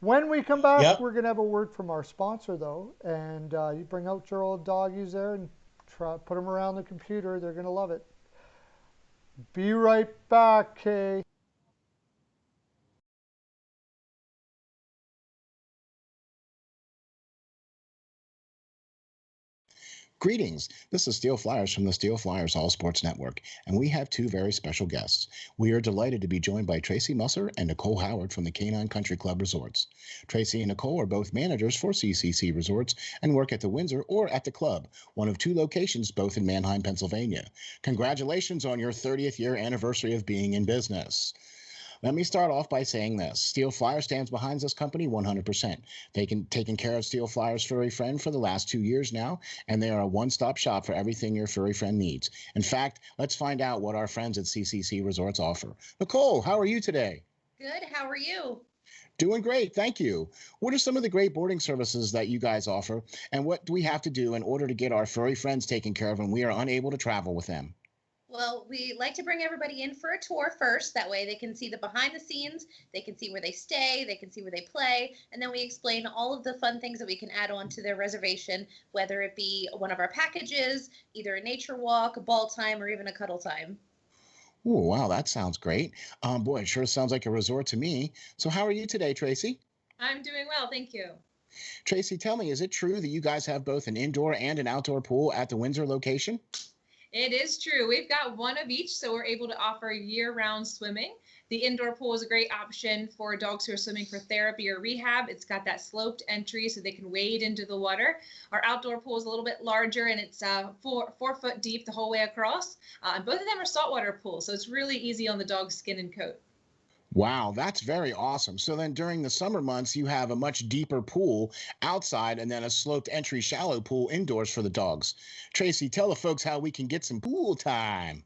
When we come back, Yep. we're gonna have a word from our sponsor though, and you bring out your old doggies there and put them around the computer. They're gonna love it. Be right back, Kay. Greetings. This is Steel Flyers from the Steel Flyers All Sports Network, and we have 2 very special guests. We are delighted to be joined by Tracy Musser and Nicole Howard from the Canine Country Club Resorts. Tracy and Nicole are both managers for CCC Resorts and work at the Windsor or at the club, one of 2 locations both in Manheim, Pennsylvania. Congratulations on your 30th year anniversary of being in business. Let me start off by saying this. Steel Flyer stands behind this company 100%. Taken care of Steel Flyer's furry friend for the last 2 years now, and they are a one-stop shop for everything your furry friend needs. In fact, let's find out what our friends at CCC Resorts offer. Nicole, how are you today? Good. How are you? Doing great, thank you. What are some of the great boarding services that you guys offer, and what do we have to do in order to get our furry friends taken care of when we are unable to travel with them? Well, we like to bring everybody in for a tour first. That way they can see the behind the scenes, they can see where they stay, they can see where they play, and then we explain all of the fun things that we can add on to their reservation, whether it be one of our packages, either a nature walk, a ball time, or even a cuddle time. Oh, wow, that sounds great. Boy, it sure sounds like a resort to me. So how are you today, Tracy? I'm doing well, thank you. Tracy, tell me, is it true that you guys have both an indoor and an outdoor pool at the Windsor location? It is true. We've got one of each, so we're able to offer year-round swimming. The indoor pool is a great option for dogs who are swimming for therapy or rehab. It's got that sloped entry so they can wade into the water. Our outdoor pool is a little bit larger, and it's 4 foot deep the whole way across. And both of them are saltwater pools, so it's really easy on the dog's skin and coat. Wow, that's very awesome. So then during the summer months, you have a much deeper pool outside and then a sloped entry shallow pool indoors for the dogs. Tracy, tell the folks how we can get some pool time.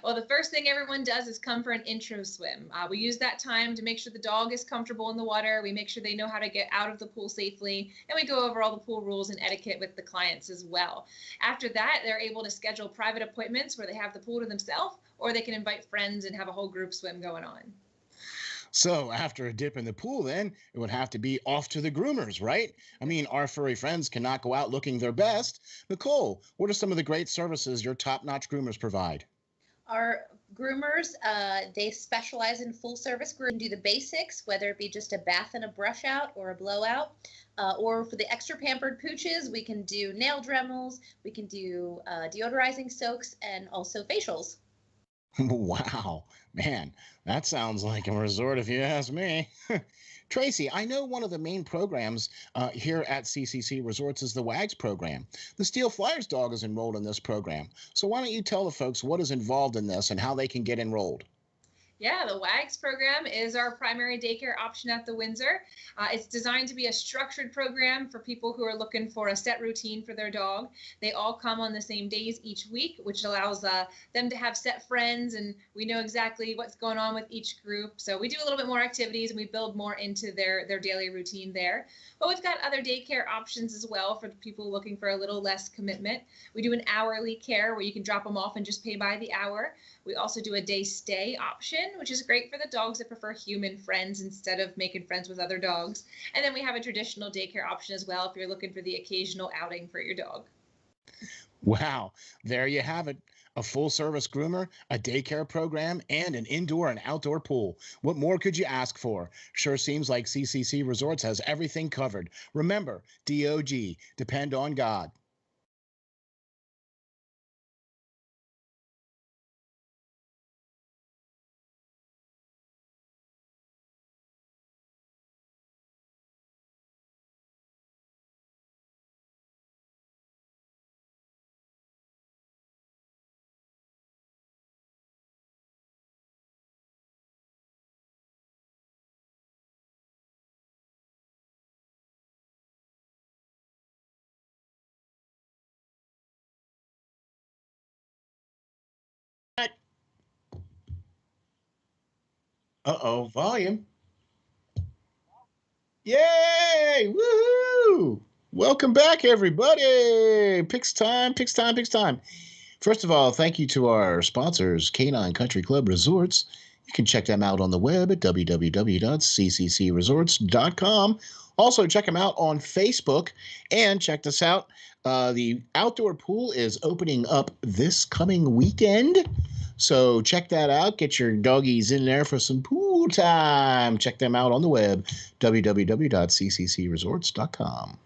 Well, the first thing everyone does is come for an intro swim. We use that time to make sure the dog is comfortable in the water. We make sure they know how to get out of the pool safely, and we go over all the pool rules and etiquette with the clients as well. After that, they're able to schedule private appointments where they have the pool to themselves, or they can invite friends and have a whole group swim going on. So after a dip in the pool, then it would have to be off to the groomers, right? I mean, our furry friends cannot go out looking their best. Nicole, what are some of the great services your top-notch groomers provide? Our groomers, they specialize in full service grooming, do the basics, whether it be just a bath and a brush out or a blowout. Or for the extra pampered pooches, we can do nail dremels, we can do deodorizing soaks, and also facials. Wow, man, that sounds like a resort if you ask me. Tracy, I know one of the main programs here at CCC Resorts is the WAGS program. The Steel Flyers dog is enrolled in this program. So why don't you tell the folks what is involved in this and how they can get enrolled? Yeah, the WAGS program is our primary daycare option at the Windsor. It's designed to be a structured program for people who are looking for a set routine for their dog. They all come on the same days each week, which allows them to have set friends, and we know exactly what's going on with each group. So we do a little bit more activities and we build more into their daily routine there. But we've got other daycare options as well for people looking for a little less commitment. We do an hourly care where you can drop them off and just pay by the hour. We also do a day stay option, which is great for the dogs that prefer human friends instead of making friends with other dogs. And then we have a traditional daycare option as well if you're looking for the occasional outing for your dog. Wow, there you have it. A full service groomer, a daycare program, and an indoor and outdoor pool. What more could you ask for? Sure seems like CCC Resorts has everything covered. Remember, DOG, depend on God. Uh-oh, volume. Yay! Woohoo! Welcome back, everybody. Picks time, picks time, picks time. First of all, thank you to our sponsors, Canine Country Club Resorts. You can check them out on the web at www.cccresorts.com. Also, check them out on Facebook and check this out. The outdoor pool is opening up this coming weekend. So check that out. Get your doggies in there for some pool time. Check them out on the web, www.cccresorts.com.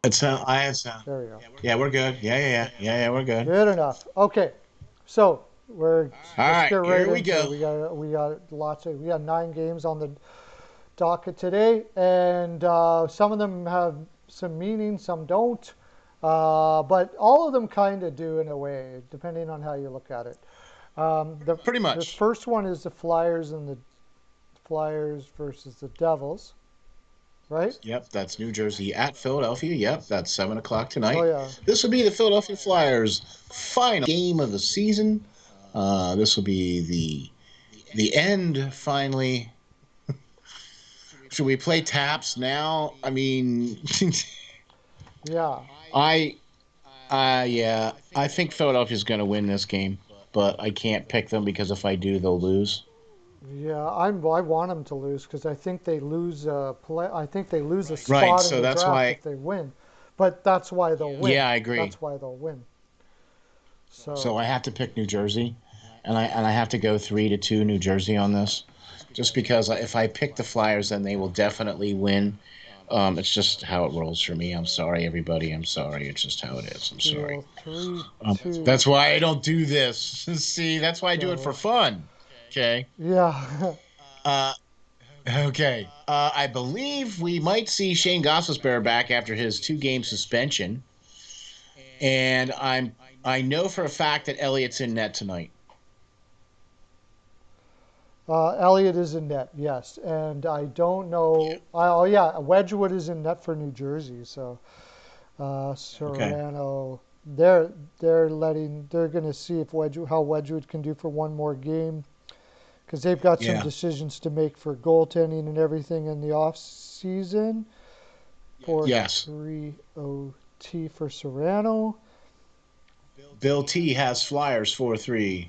It's sound. I have sound. There we go. Yeah, we're good. Yeah, we're good. Good enough. Okay, so let's right, get right here we into go. it. We got 9 games on the docket today, and some of them have some meaning, some don't, but all of them kind of do in a way, depending on how you look at it. Pretty The much. first one is the Flyers versus the Devils, right? Yep, that's New Jersey at Philadelphia. Yep, that's 7 o'clock tonight. Oh yeah. This will be the Philadelphia Flyers' final game of the season. This will be the end finally. Should we play taps now? I mean, Yeah. yeah, I think Philadelphia's going to win this game, but I can't pick them because if I do, they'll lose. Yeah, I want them to lose because I think they lose I think they lose a spot Right, so in the that's draft why. if they win, but that's why they'll win. Yeah, I agree. That's why they'll win. So I have to pick New Jersey, and I have to go 3-2 New Jersey on this, just because if I pick the Flyers, then they will definitely win. It's just how it rolls for me. I'm sorry, everybody. I'm sorry. It's just how it is. I'm sorry. Three, two. That's why I don't do this. See, that's why I do it for fun. Okay. Yeah. Okay. I believe we might see Shane Gostisbehere back after his 2-game suspension, and I know for a fact that Elliott's in net tonight. Elliott is in net, yes, and I don't know. Oh yeah, Wedgwood is in net for New Jersey. So Okay. Serrano, they're going to see if how Wedgwood can do for one more game, because they've got some Yeah. decisions to make for goaltending and everything in the off season. Yes. 4-3 OT for Serrano. Bill T has Flyers 4-3.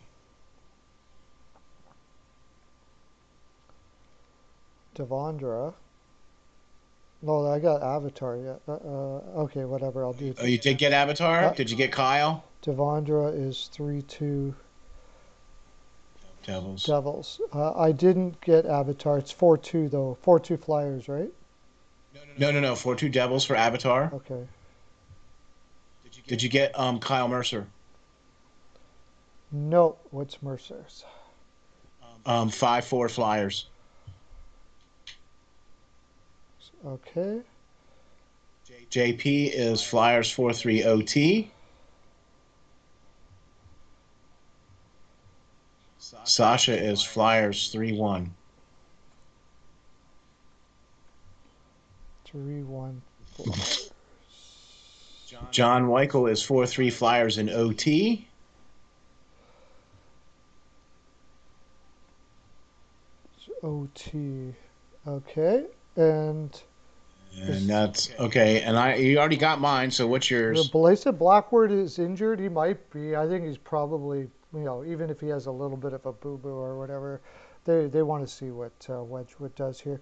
Devondra. No, I got Avatar yet. Okay, whatever. I'll do. Oh, you did get Avatar? Uh, Did you get Kyle? Devondra is 3-2 Devils. Devils. I didn't get Avatar. It's 4-2 though. 4-2 Flyers, right? No. 4-2 Devils for Avatar. Okay. Did you get Kyle Mercer? No. What's Mercer's? 5-4 Flyers. Okay. JP is Flyers 4-3 OT. Sasha is Flyers 3-1. 3-1. John Weichel is 4-3 Flyers in OT. OT. Okay. And that's okay. And you already got mine. So what's yours? Blaisa Blackwood is injured. He might be. I think he's probably, even if he has a little bit of a boo-boo or whatever, they want to see what Wedgwood does here.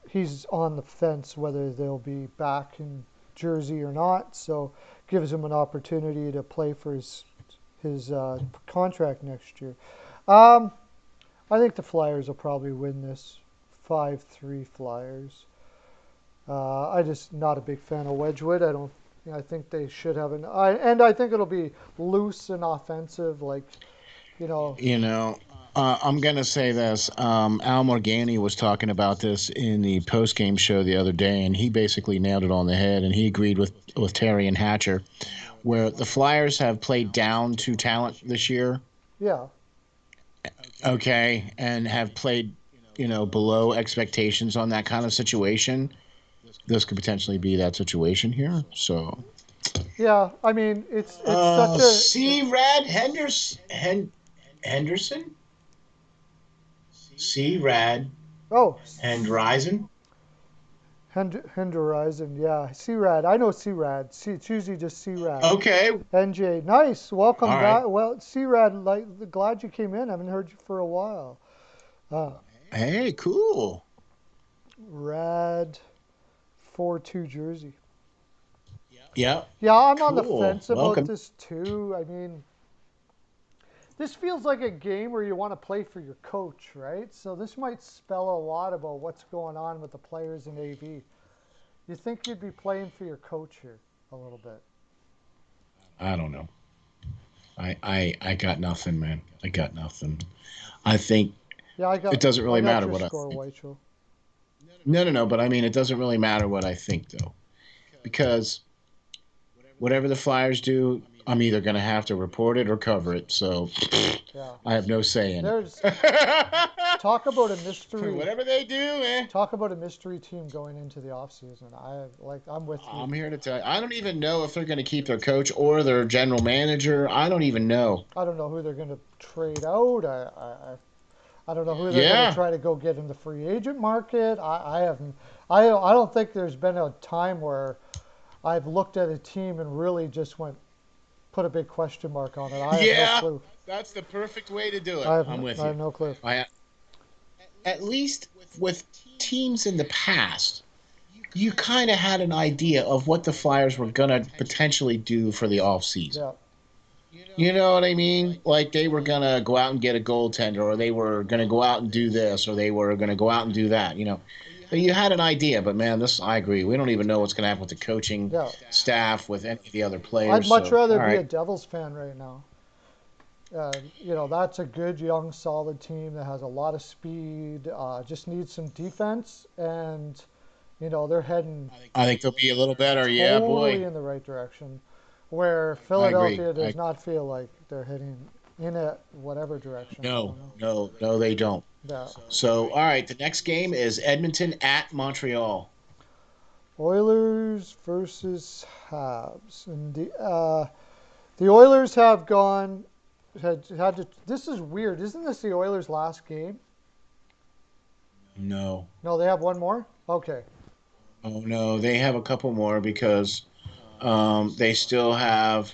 He's on the fence whether they'll be back in Jersey or not, so gives him an opportunity to play for his contract next year. I think the Flyers will probably win this 5-3 Flyers. I just not a big fan of Wedgwood. I think they should have and I think it'll be loose and offensive, like, I'm going to say this. Al Morgani was talking about this in the post-game show the other day, and he basically nailed it on the head, and he agreed with Terry and Hatcher, where the Flyers have played down to talent this year. Yeah. Okay, and have played, below expectations on that kind of situation. This could potentially be that situation here. So. Yeah, I mean, it's such a C-Rad Henderson? C-Rad. Oh. Henderson. Henderson, yeah. C-Rad. I know C-Rad. It's usually just C-Rad. Okay. NJ. Nice. Welcome All back. right. Well, C-Rad, glad you came in. I haven't heard you for a while. Hey, cool. Rad 4-2 Jersey. Yeah. Yeah, I'm cool. on the fence about Welcome. this too. I mean, this feels like a game where you want to play for your coach, right? So this might spell a lot about what's going on with the players in AV. You think you'd be playing for your coach here a little bit? I don't know. I got nothing, man. I got nothing. I think it doesn't really matter what I think. No. But I mean, it doesn't really matter what I think, though. Because whatever the Flyers do, I'm either going to have to report it or cover it. So I have no say in it. Talk about a mystery. Whatever they do, man. Talk about a mystery team going into the offseason. I'm with you. I'm here to tell you. I don't even know if they're going to keep their coach or their general manager. I don't even know. I don't know who they're going to trade out. I don't know who they're going to try to go get in the free agent market. I don't think there's been a time where I've looked at a team and really just put a big question mark on it. I have no clue. That's the perfect way to do it. I'm with you. I have no clue. At least with teams in the past, you kind of had an idea of what the Flyers were going to potentially do for the offseason. Yeah. You know what I mean? Like they were going to go out and get a goaltender, or they were going to go out and do this, or they were going to go out and do that, But you had an idea, but man, I agree. We don't even know what's going to happen with the coaching staff, with any of the other players. I'd much rather be a Devils fan right now. That's a good, young, solid team that has a lot of speed, just needs some defense, and, they're heading I think they'll be a little better, totally in the right direction, where Philadelphia does not feel like they're heading in a whatever direction. I No, don't know. no, they don't. Yeah. So, all right, the next game is Edmonton at Montreal. Oilers versus Habs, and the Oilers have gone had to. This is weird, isn't this the Oilers' last game? No. No, they have one more. Okay. Oh no, they have a couple more because they still have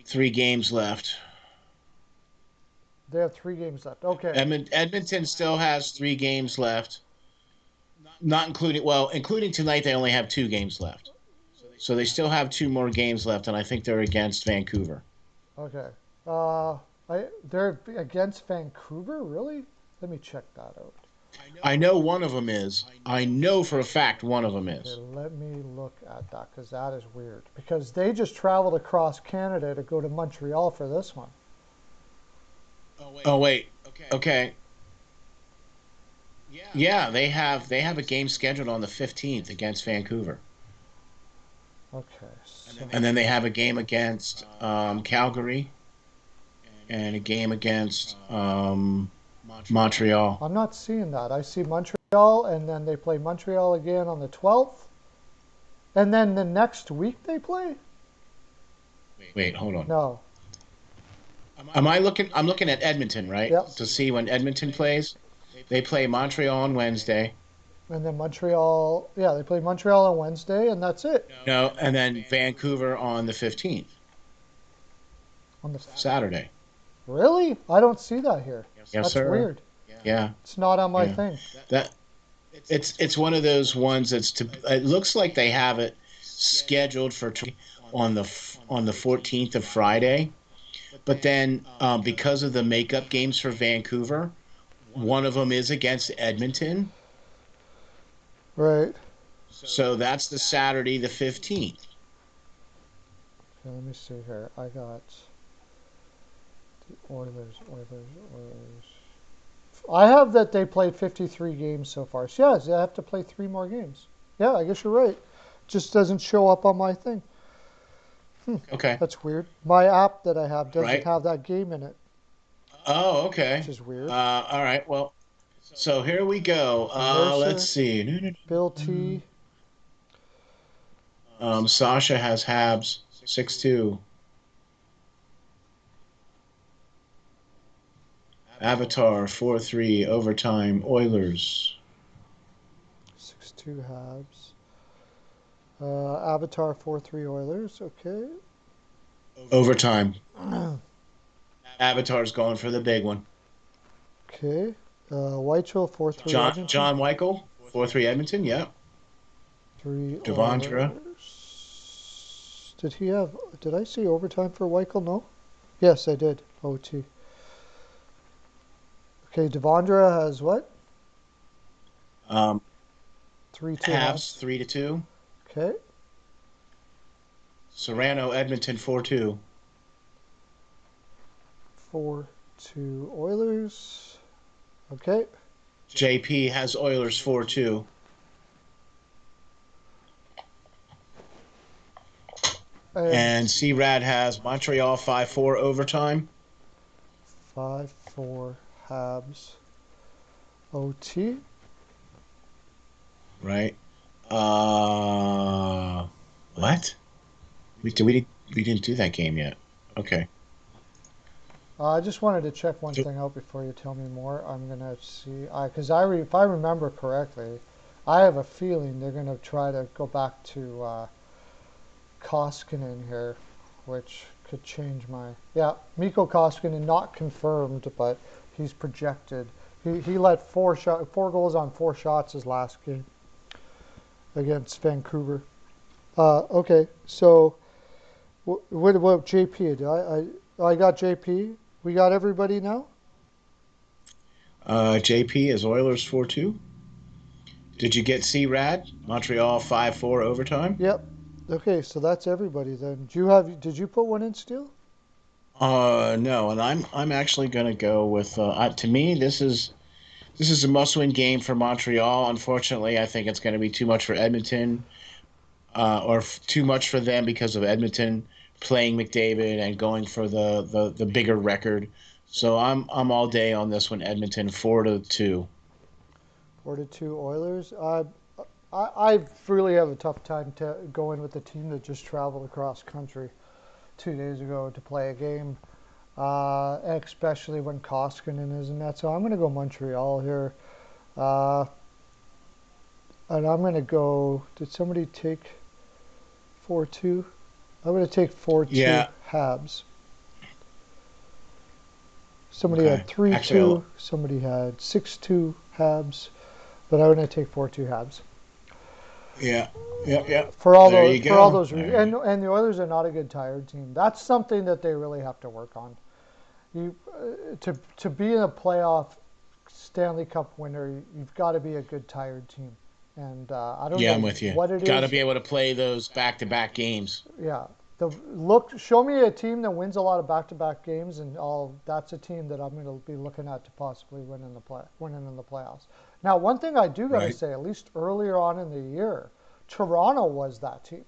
3 games left. They have 3 games left. Okay. Edmonton still has 3 games left, not including including tonight. They only have 2 games left, so they still have 2 more games left, and I think they're against Vancouver. Okay. They're against Vancouver, really? Let me check that out. I know one of them is. I know for a fact one of them Okay, is. let me look at that because that is weird. Because they just traveled across Canada to go to Montreal for this one. Oh wait. Okay. Yeah, they have a game scheduled on the 15th against Vancouver, Okay. So, and then they have a game against Calgary and a game against Montreal. I'm not seeing that. I see Montreal, and then they play Montreal again on the 12th. And then the next week they play? Wait, hold on. No. Am I looking? I'm looking at Edmonton, right? Yep. To see when Edmonton plays. They play Montreal on Wednesday. And then Montreal, yeah, they play Montreal on Wednesday, and that's it. No, and then Vancouver on the 15th, On the Saturday. Really? I don't see that here. Yes, That's sir. weird. Yeah, It's not on my Yeah. thing. that it's one of those ones that's to. It looks like they have it scheduled for on the 14th of Friday, but then because of the makeup games for Vancouver, one of them is against Edmonton. Right. So that's the Saturday, the 15th. Okay, let me see here. I got the Oilers. I have that they played 53 games so far. So yes, they have to play 3 more games. Yeah, I guess you're right. Just doesn't show up on my thing. Okay. That's weird. My app that I have doesn't Right. have that game in it, Oh, okay. which is weird. All right. Well, so here we go. Mercer. Let's see. Bill T. Sasha has Habs 6-2. Avatar 4-3 overtime Oilers. 6-2 Habs. Avatar 4-3 Oilers. Okay. Overtime. Avatar's going for the big one. Okay. Whitechell 4-3 Edmonton. John Weichel 4-3 Edmonton. Yep. 3 Devondra. Oilers. Did I see overtime for Weichel? No? Yes, I did. OT. Okay, Devondra has what? 3-2 Habs 3-2. Okay. Serrano Edmonton 4-2. 4-2 Oilers. Okay. JP has Oilers 4-2. And C-Rad has Montreal 5-4 overtime. 5-4 Habs. OT. Right. What? We didn't do that game yet. Okay. I just wanted to check one thing out before you tell me more. I'm going to see, because if I remember correctly, I have a feeling they're going to try to go back to Koskinen here, which could change my, yeah, Mikko Koskinen not confirmed, but he's projected. He let 4 goals on 4 shots his last game against Vancouver. Okay, so what about JP? I got JP. We got everybody now? JP is Oilers 4-2. Did you get C-Rad? Montreal 5-4 overtime? Yep. Okay, so that's everybody then. Did you put one in still? No, and I'm actually going to go with to me this is a must-win game for Montreal. Unfortunately, I think it's going to be too much for Edmonton, or too much for them because of Edmonton playing McDavid and going for the bigger record. So I'm all day on this one. Edmonton 4-2. 4-2 Oilers. I really have a tough time going with the team that just traveled across country 2 days ago to play a game, especially when Koskinen is in that. So I'm going to go Montreal here. And I'm going to go. Did somebody take 4-2? I'm going to take 4-2 Yeah. Habs. Somebody Okay. had 3-2. Actually, Somebody had 6-2 Habs. But I'm going to take 4-2 Habs. yeah. For all There those, you for all go. those reasons, and the Oilers are not a good tired team. That's something that they really have to work on. You to be in a playoff Stanley Cup winner, you've got to be a good tired team. And I don't Yeah, know I'm with you. what it Got to is. be able to play those back-to-back games. Yeah, show me a team that wins a lot of back-to-back games, and that's a team that I'm going to be looking at to possibly winning in the playoffs. Now, one thing I do got to Right. say, at least earlier on in the year, Toronto was that team.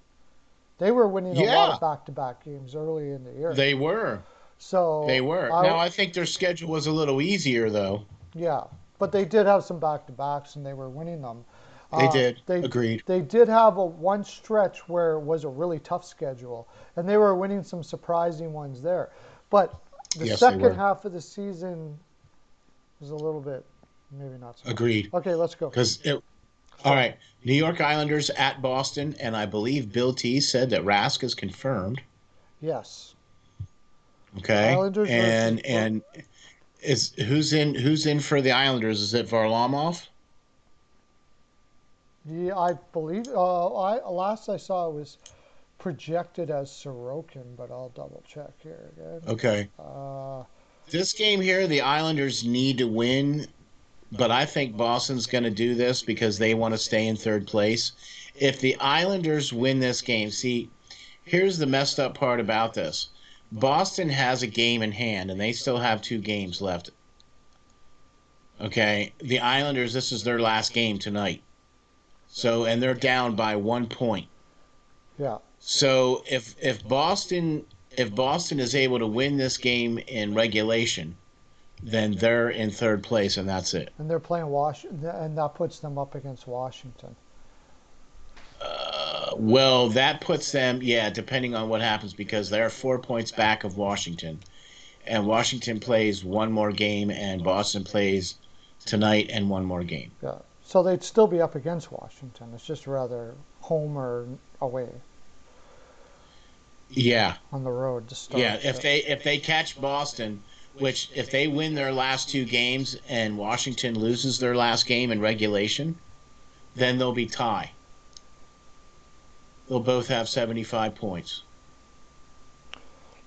They were winning a lot Yeah, of back-to-back games early in the year. they were. So They were. Now I think their schedule was a little easier though. yeah, but they did have some back-to-backs, and they were winning them. They did. They Agreed. they did have one stretch where it was a really tough schedule, and they were winning some surprising ones there. But the Yes, they were. second half of the season was a little bit, maybe not so much. Agreed. Okay, let's go. All right. New York Islanders at Boston, and I believe Bill T said that Rask is confirmed. Yes. Okay. Islanders and is who's in for the Islanders? Is it Varlamov? Yeah, I believe. Last I saw it was projected as Sorokin, but I'll double check here again. Okay. This game here, the Islanders need to win, but I think Boston's going to do this because they want to stay in third place. If the Islanders win this game, see, here's the messed up part about this. Boston has a game in hand, and they still have 2 games left. Okay? The Islanders, this is their last game tonight. So, and they're down by 1 point. Yeah. So if Boston is able to win this game in regulation, then they're in third place, and that's it. And they're playing Washington, and that puts them up against Washington. Well, that puts them, depending on what happens, because they're 4 points back of Washington. And Washington plays one more game, and Boston plays tonight and one more game. Yeah. So they'd still be up against Washington. It's just rather home or away. Yeah. On the road to start. Yeah, if they catch Boston, which if they win their last 2 games and Washington loses their last game in regulation, then they'll be tie. They'll both have 75 points.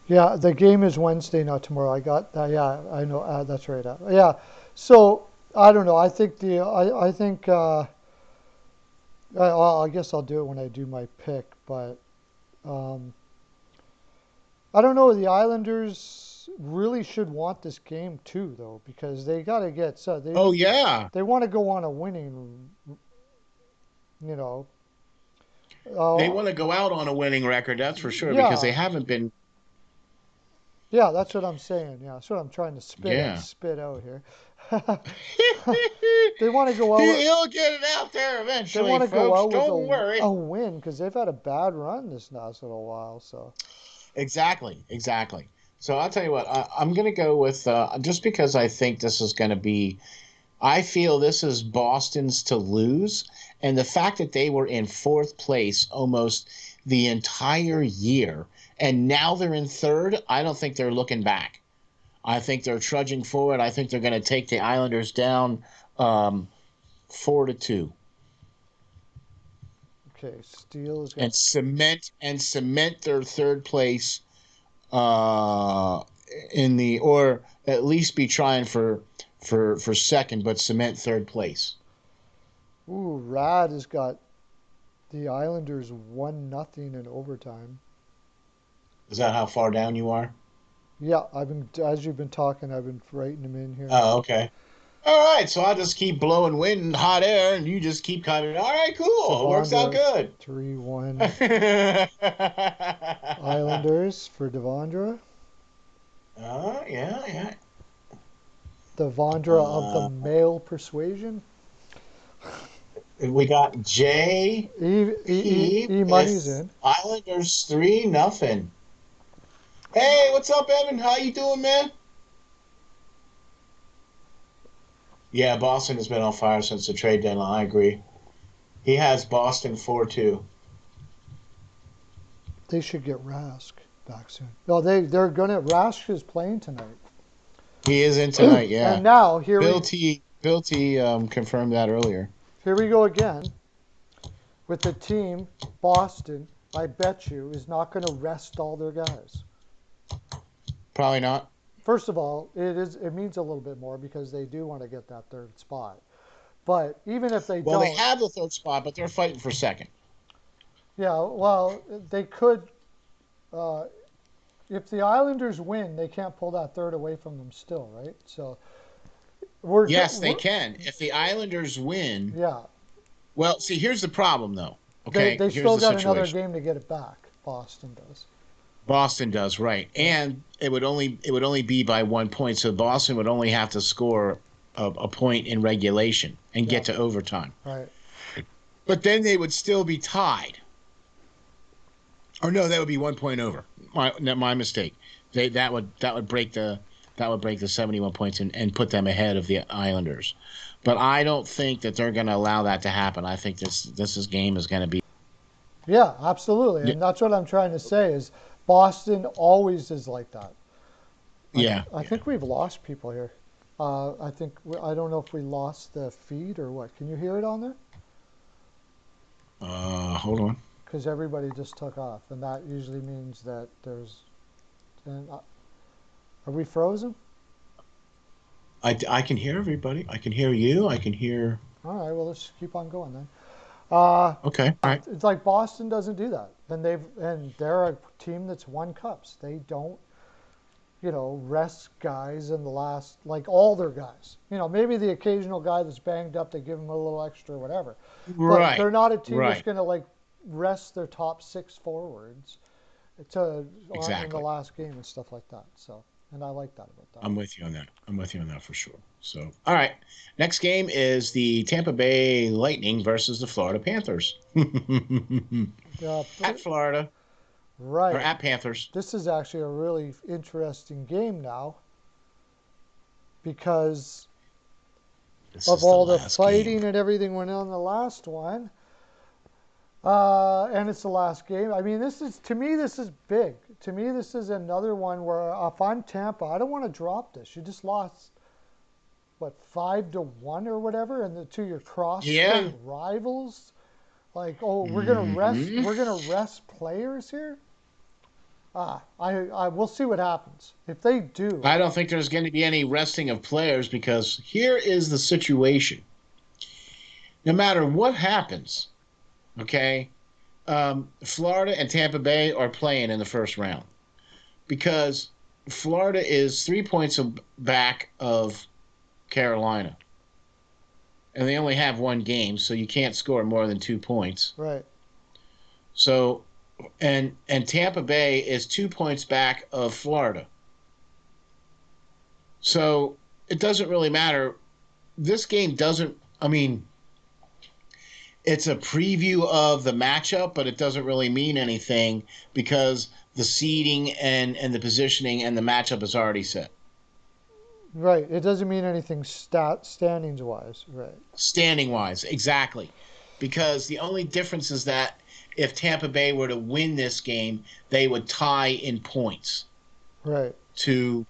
Yeah, the game is Wednesday, not tomorrow. I got that. Yeah, I know. That's right. Yeah. So I don't know. I think I think. I guess I'll do it when I do my pick, but I don't know. The Islanders really should want this game too, though, because they got to get they want to go on a winning. You know. They want to go out on a winning record, that's for sure, Yeah. because they haven't been. Yeah, that's what I'm saying. Yeah, that's what I'm trying to spit out here. They want to go out. He'll get it out there eventually. They want to folks. go out Don't worry. with a win because they've had a bad run this last little while. So Exactly. So I'll tell you what, I'm going to go with just because I think this is going to be. I feel this is Boston's to lose, and the fact that they were in 4th place almost the entire year, and now they're in 3rd, I don't think they're looking back. I think they're trudging forward. I think they're going to take the Islanders down 4-2. okay, Steele is And cement their 3rd place or at least be trying for 2nd, but cement 3rd place. Ooh, Rad has got the Islanders 1-0 in overtime. Is that how far down you are? Yeah, as you've been talking, I've been writing them in here. Oh, okay. All right, so I'll just keep blowing wind and hot air, and you just keep coming. All right, cool. It works out good. 3-1. Islanders for Devondra. Yeah. Devondra of the male persuasion. We got J. E money's with in. Islanders 3-0. Hey, what's up, Evan? How you doing, man? Yeah, Boston has been on fire since the trade deadline. I agree. He has Boston 4-2. They should get Rask back soon. No, they're gonna. Rask is playing tonight. He is in tonight, yeah. And now Bill T confirmed that earlier. Here we go again with the team. Boston, I bet you, is not going to rest all their guys. Probably not. First of all, it means a little bit more because they do want to get that third spot. But even if they don't, they have the third spot, but they're fighting for second. Yeah, well, they could. If the Islanders win, they can't pull that third away from them still, right? So they can. If the Islanders win. Yeah. Well, see, here's the problem, though. Okay, they still got another game to get it back. Boston does. Boston does, right, and it would only be by 1 point, so Boston would only have to score a point in regulation and get to overtime. Right. But then they would still be tied. Or no, that would be 1 point over. My mistake. That would break the 71 points and put them ahead of the Islanders. But I don't think that they're going to allow that to happen. I think this game is going to be. Yeah, absolutely, and that's what I'm trying to say is Boston always is like that. I think we've lost people here. I don't know if we lost the feed or what. Can you hear it on there? Hold on. Because everybody just took off, and that usually means that there's. Are we frozen? I can hear everybody. I can hear you. I can hear. All right. Well, let's keep on going then. Okay. All right. It's like Boston doesn't do that, and they're a team that's won cups. They don't, rest guys in the last, like all their guys. Maybe the occasional guy that's banged up, they give him a little extra, whatever. Right. But they're not a team that's going to rest their top 6 forwards in the last game and stuff like that. So, and I like that about that. I'm with you on that for sure. So, all right. Next game is the Tampa Bay Lightning versus the Florida Panthers. At Florida. Right. Or at Panthers. This is actually a really interesting game now because of all the fighting and everything went on in the last one. And it's the last game. I mean, to me, this is big. To me, this is another one where if I'm Tampa, I don't want to drop this. You just lost, 5-1 or whatever, and to your cross-state rivals. We're gonna rest players here. We'll see what happens. If they do, I don't think there's going to be any resting of players because here is the situation. No matter what happens. Okay, Florida and Tampa Bay are playing in the first round because Florida is 3 points back of Carolina, and they only have one game, so you can't score more than 2 points. Right. So, and Tampa Bay is 2 points back of Florida. So it doesn't really matter. This game doesn't. I mean. It's a preview of the matchup, but it doesn't really mean anything because the seeding and the positioning and the matchup is already set. Right. It doesn't mean anything standings-wise. Right. Standing-wise, exactly. Because the only difference is that if Tampa Bay were to win this game, they would tie in points. Right. To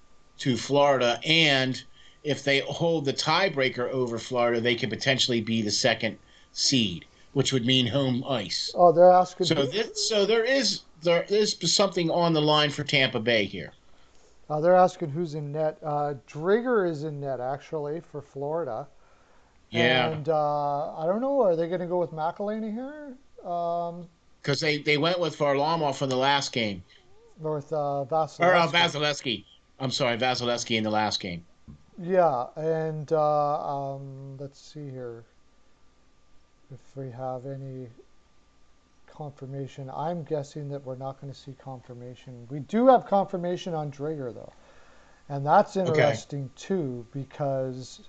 Florida, and if they hold the tiebreaker over Florida, they could potentially be the second seed, which would mean home ice. Oh, they're asking. So there is something on the line for Tampa Bay here. They're asking who's in net. Drigger is in net actually for Florida. Yeah. And I don't know. Are they going to go with McElhinney here? Because they went with Varlamov for the last game. Or with Vasilevsky. Or Vasilevsky. I'm sorry, Vasilevsky in the last game. Yeah, and let's see here. If we have any confirmation. I'm guessing that we're not going to see confirmation. We do have confirmation on Drigger, though. And that's interesting, too, because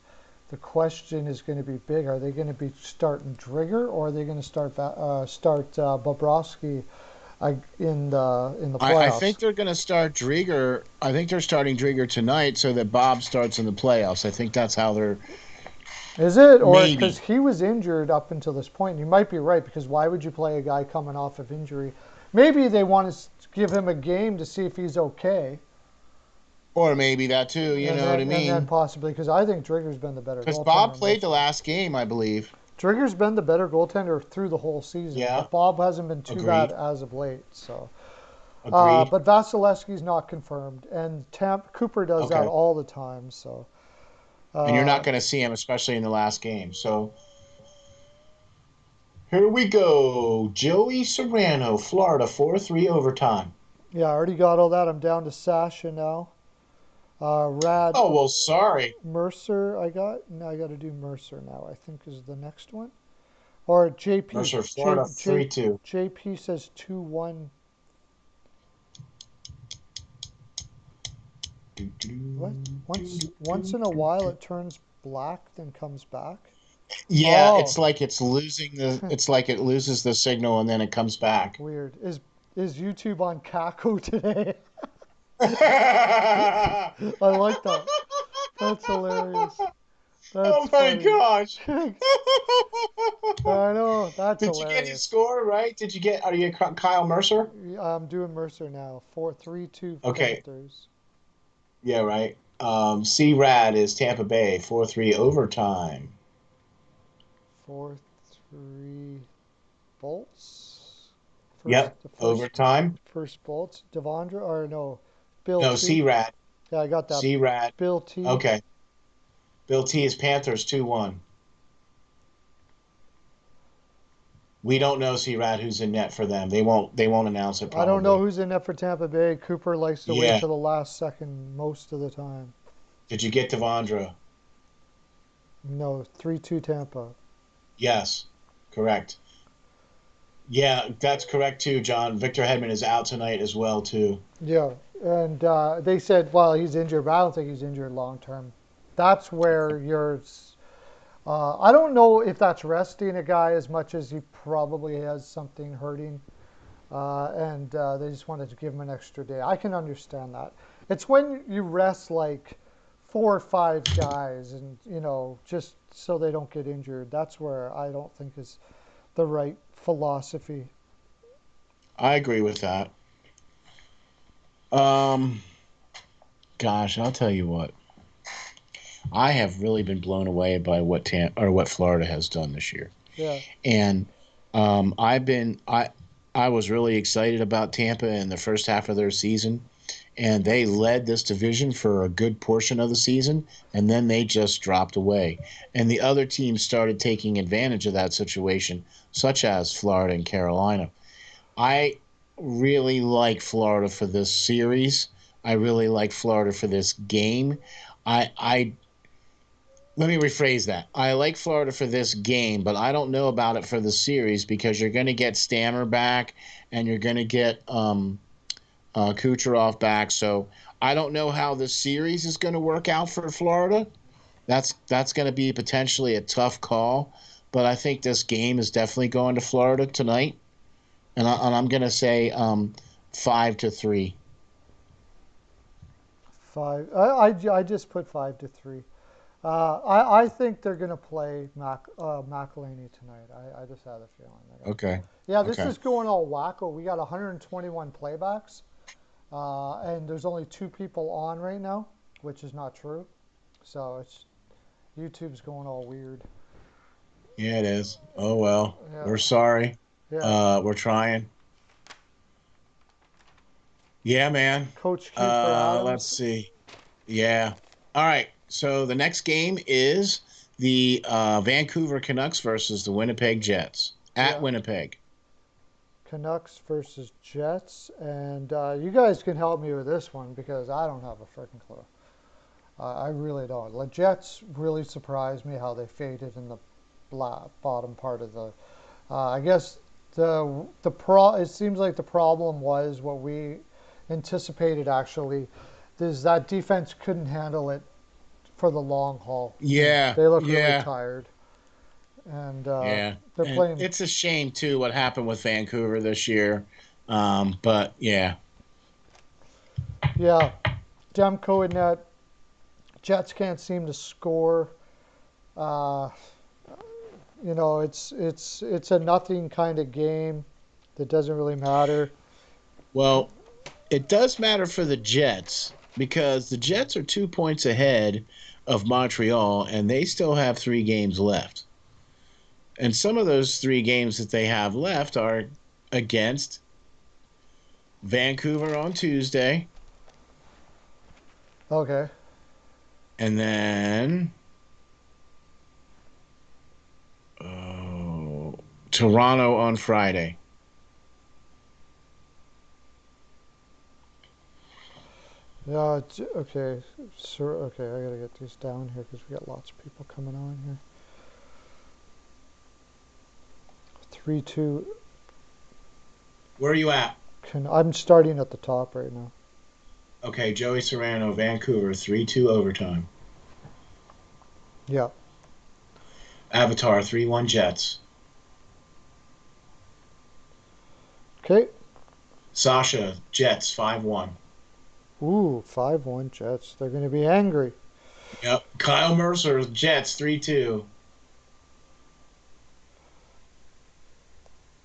the question is going to be big. Are they going to be starting Drigger, or are they going to start Bobrovsky in the I playoffs? think they're going to start Drieger. I think they're starting Drieger tonight so that Bob starts in the playoffs. I think that's how they're. Is it? Or because Maybe. he was injured up until this point. You might be right, because why would you play a guy coming off of injury? Maybe they want to give him a game to see if he's okay. Or maybe that too, you know what I And then mean? possibly, because I think Drigger's been the better Because Bob goaltender played most the of it. last game, I believe. Drigger's been the better goaltender through the whole season, Yeah, but Bob hasn't been too bad agreed. as of late. So, Agreed. but Vasilevsky's not confirmed, and Cooper does that Okay. all the time. So, And you're not uh, going to see him, especially in the last game. So here we go. Joey Serrano, Florida, 4-3 overtime. yeah, I already got all that. I'm down to Sasha now. Rad Oh, well, sorry. Mercer, I got. Now I got to do Mercer now. I think is the next one, or JP. Mercer, Florida, 3-2. JP says 2-1. What? Once in a while it turns black, then comes back. Yeah, Oh, it's like it's losing it's like it loses the signal and then it comes back. weird. Is YouTube on Kako today? Oh I like that. That's hilarious. That's my funny. gosh. I know. That's Did you get his hilarious. score right? Are you Kyle Mercer? I'm doing Mercer now. 4-3-2 Okay. Panthers. Yeah, right. C Rad is Tampa Bay, 4-3 overtime. 4-3 Bolts. Yep, The overtime. first Bolts. Devondra or no? Bill No, T. C Rad. Yeah, I got that. C Rad. Bill T. Okay. Bill T is Panthers 2-1. We don't know C Rad who's in net for them. They won't announce it I don't know probably. who's in net for Tampa Bay. Cooper likes to wait Yeah. till the last second most of the time. Did you get Devondra? No, 3-2 Tampa. Yes. Correct. Yeah, that's correct too, John. Victor Hedman is out tonight as well too. Yeah, and they said, well, he's injured, but I don't think he's injured long term. That's where you're. I don't know if that's resting a guy as much as he probably has something hurting, and they just wanted to give him an extra day. I can understand that. It's when you rest like 4 or 5 guys, and just so they don't get injured. That's where I don't think is the right philosophy. I agree with that. Um, Gosh, I'll tell you what. I have really been blown away by what Florida has done this year, Yeah, and I was really excited about Tampa in the first half of their season, and they led this division for a good portion of the season, and then they just dropped away, and the other teams started taking advantage of that situation, such as Florida and Carolina. I really like Florida for this series. I really like Florida for this game. I Let me rephrase that. I like Florida for this game, but I don't know about it for the series because you're going to get Stammer back and you're going to get Kucherov back. So I don't know how this series is going to work out for Florida. That's going to be potentially a tough call, but I think this game is definitely going to Florida tonight, and I'm going to say 5-3. five. I just put 5-3. I think they're going to play McElhaney tonight. I just have a feeling they're going to play. Okay. Yeah, this Okay. is going all wacko. We got 121 playbacks, and there's only 2 people on right now, which is not true. So YouTube's going all weird. Yeah, it is. Oh well. Yeah, We're sorry. yeah. We're trying. Yeah, man. Coach Q for Let's Adams. see. Yeah. All right. So the next game is the Vancouver Canucks versus the Winnipeg Jets at Yeah, Winnipeg. Canucks versus Jets, and you guys can help me with this one because I don't have a freaking clue. I really don't. The Jets really surprised me how they faded in the bottom part of the. I guess It seems like the problem was what we anticipated actually, is that defense couldn't handle it for the long haul. Yeah, They look really yeah, tired, and yeah. they're And playing. it's a shame too what happened with Vancouver this year. But yeah, Yeah, Demko in net. Jets can't seem to score. Uh, it's a nothing kind of game that doesn't really matter. well, it does matter for the Jets because the Jets are 2 points ahead of Montreal, and they still have 3 games left. And some of those 3 games that they have left are against Vancouver on Tuesday, Okay. and then Toronto on Friday. Yeah. Okay. Sure. Okay. I gotta get these down here because we got lots of people coming on here. 3-2. Where are you at? I'm starting at the top right now. Okay, Joey Serrano, Vancouver, 3-2 overtime. Yeah. Avatar, 3-1 Jets. Okay. Sasha, Jets, 5-1. Ooh, 5-1 Jets. They're gonna be angry. Yep. Kyle Mercer, Jets, 3-2.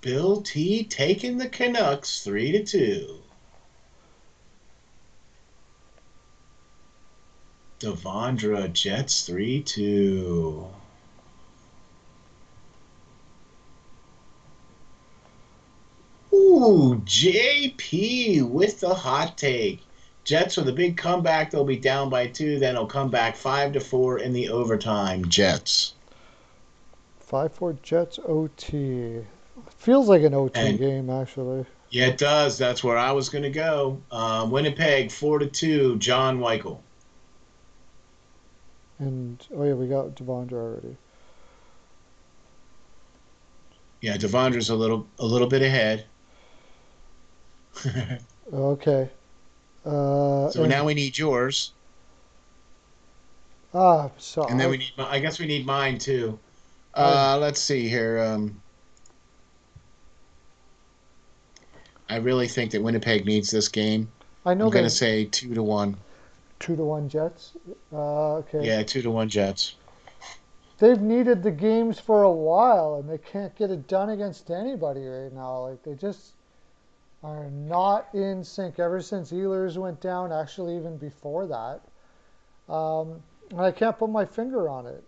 Bill T taking the Canucks 3-2. Devondra, Jets, 3-2. Ooh, JP with the hot take. Jets with a big comeback. They'll be down by 2. Then they'll come back 5-4 in the overtime. Jets. 5-4 Jets OT. Feels like an OT And game actually. yeah, it does. That's where I was going to go. Winnipeg 4-2. John Weichel. And oh yeah, we got Devondre already. Yeah, Devondra's a little bit ahead. Okay. So now we need yours, so and then we need. I guess we need mine too. I Let's see here. I really think that Winnipeg needs this game. I know I'm going they to say 2-1. 2-1 Jets. Okay. Yeah, 2-1 Jets. They've needed the games for a while, and they can't get it done against anybody right now. Like they just are not in sync ever since Ehlers went down. Actually, even before that, and I can't put my finger on it.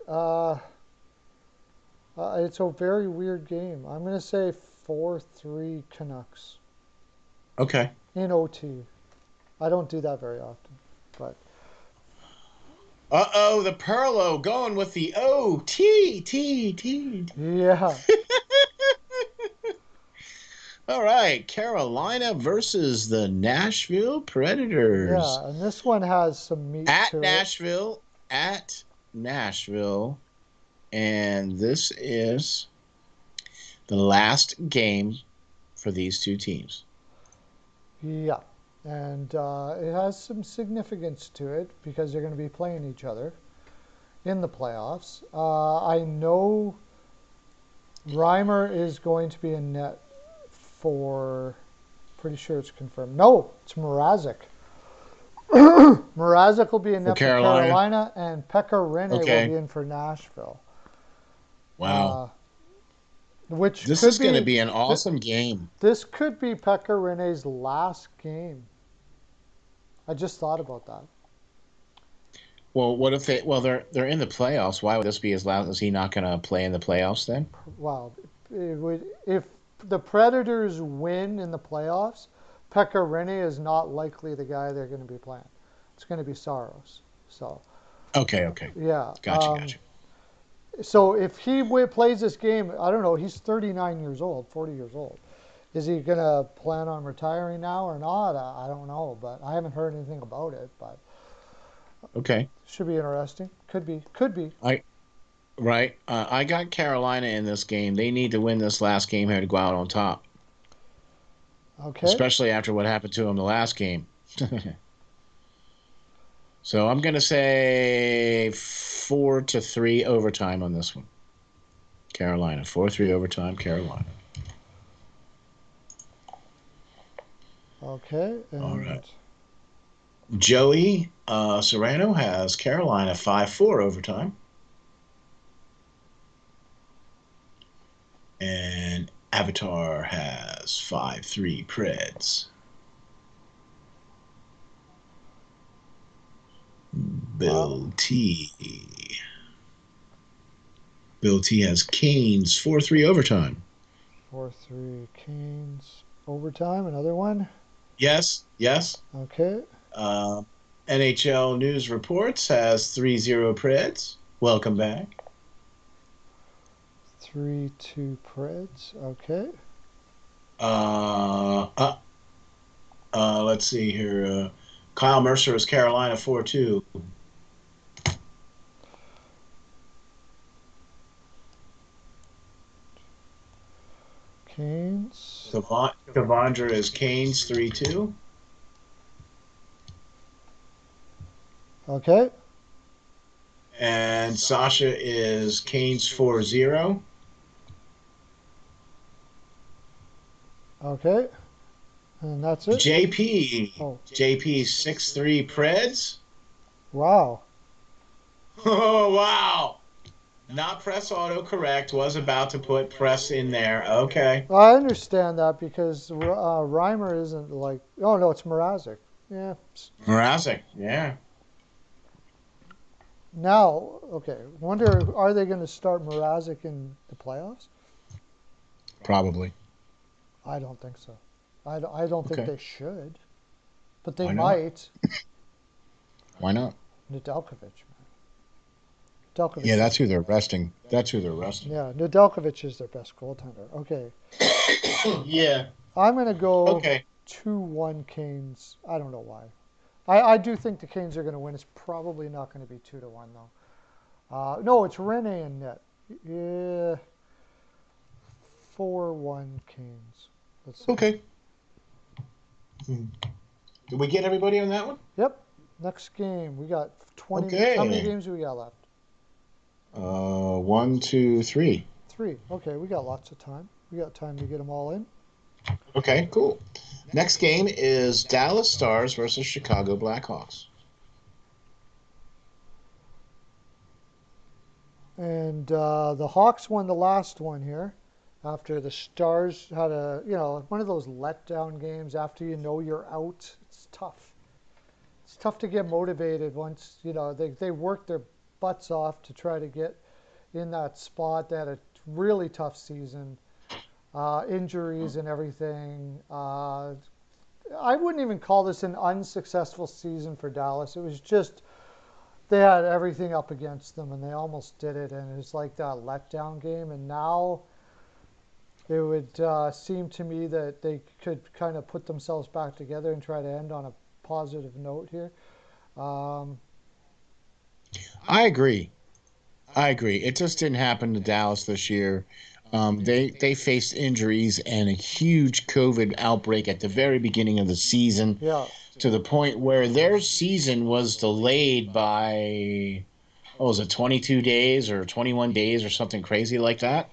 It's a very weird game. I'm going to say 4-3 Canucks Okay. in OT. I don't do that very often, but Uh-oh, the Perlo going with the O-T-T-T. yeah. All right, Carolina versus the Nashville Predators. Yeah, and this one has some meat At to it. Nashville, and this is the last game for these two teams. Yeah, and it has some significance to it because they're going to be playing each other in the playoffs. I know Reimer is going to be in net for, pretty sure it's confirmed. No, it's Mrazek. Mrazek will be in net for Carolina, and Pekka Rinne will be in for Nashville. Wow. Which this could is going to be an awesome game. This could be Pekka Rinne's last game. I just thought about that. Well, what if they? Well, they're in the playoffs. Why would this be his last? Is he not going to play in the playoffs then? Well, if the Predators win in the playoffs, Pekka Rinne is not likely the guy they're going to be playing. It's going to be Saros. So. Okay. Yeah. Gotcha. So if he plays this game, I don't know. He's 39 years old, 40 years old. Is he going to plan on retiring now or not? I don't know, but I haven't heard anything about it. But okay, should be interesting. Could be. Right. I got Carolina in this game. They need to win this last game here to go out on top, Okay. especially after what happened to them the last game. So I'm going to say 4-3 overtime on this one. Carolina. 4-3 overtime, Carolina. Okay. All And right. Joey Serrano has Carolina 5-4 overtime. And Avatar has 5-3 Preds. Bill T. Bill T has Canes 4-3 overtime. 4-3 Canes. Overtime, another one. Yes, yes. Okay. NHL News Reports has 3-0 Preds. Welcome back. 3-2 Preds. Okay. Let's see here. Kyle Mercer is Carolina 4-2. Canes. Devondra is Canes 3-2. Okay. And Sasha is Canes 4-0. Okay. And that's it. JP. Oh. JP 6-3 Preds. Wow. Oh, wow. Not press auto correct. Was about to put press in there. Okay. I understand that because Reimer isn't like. Oh no, it's Mrazek. Yeah. Mrazek. Yeah. Now, okay. Wonder, are they going to start Mrazek in the playoffs? Probably. I don't think so. I don't think Okay. they should, but they Why not? might. Why not? Nedeljkovic, man. Nedeljkovic. Yeah, that's who they're resting. That's who they're resting. Yeah, Nedeljkovic is their best goaltender. Okay. Yeah. I'm going to go Okay. 2-1 Canes. I don't know why. I do think the Canes are going to win. It's probably not going to be 2-1 though. No, it's Rene and net. Yeah. 4-1 Canes. Let's see. Okay. Did we get everybody on that one? Yep. Next game. We got 20. Okay. How many games do we got left? 1, 2, 3. 3. Okay, we got lots of time. We got time to get them all in. Okay, cool. Next game is Dallas Stars versus Chicago Blackhawks. And the Hawks won the last one here after the Stars had one of those letdown games after you know you're out. It's tough. It's tough to get motivated once, they worked their butts off to try to get in that spot. They had a really tough season, injuries and everything. I wouldn't even call this an unsuccessful season for Dallas. It was just they had everything up against them, and they almost did it. And it was like that letdown game. And now it would seem to me that they could kind of put themselves back together and try to end on a positive note here. I agree. It just didn't happen to Dallas this year. They faced injuries and a huge COVID outbreak at the very beginning of the season. Yeah. To the point where their season was delayed by, what was it, 22 days or 21 days or something crazy like that.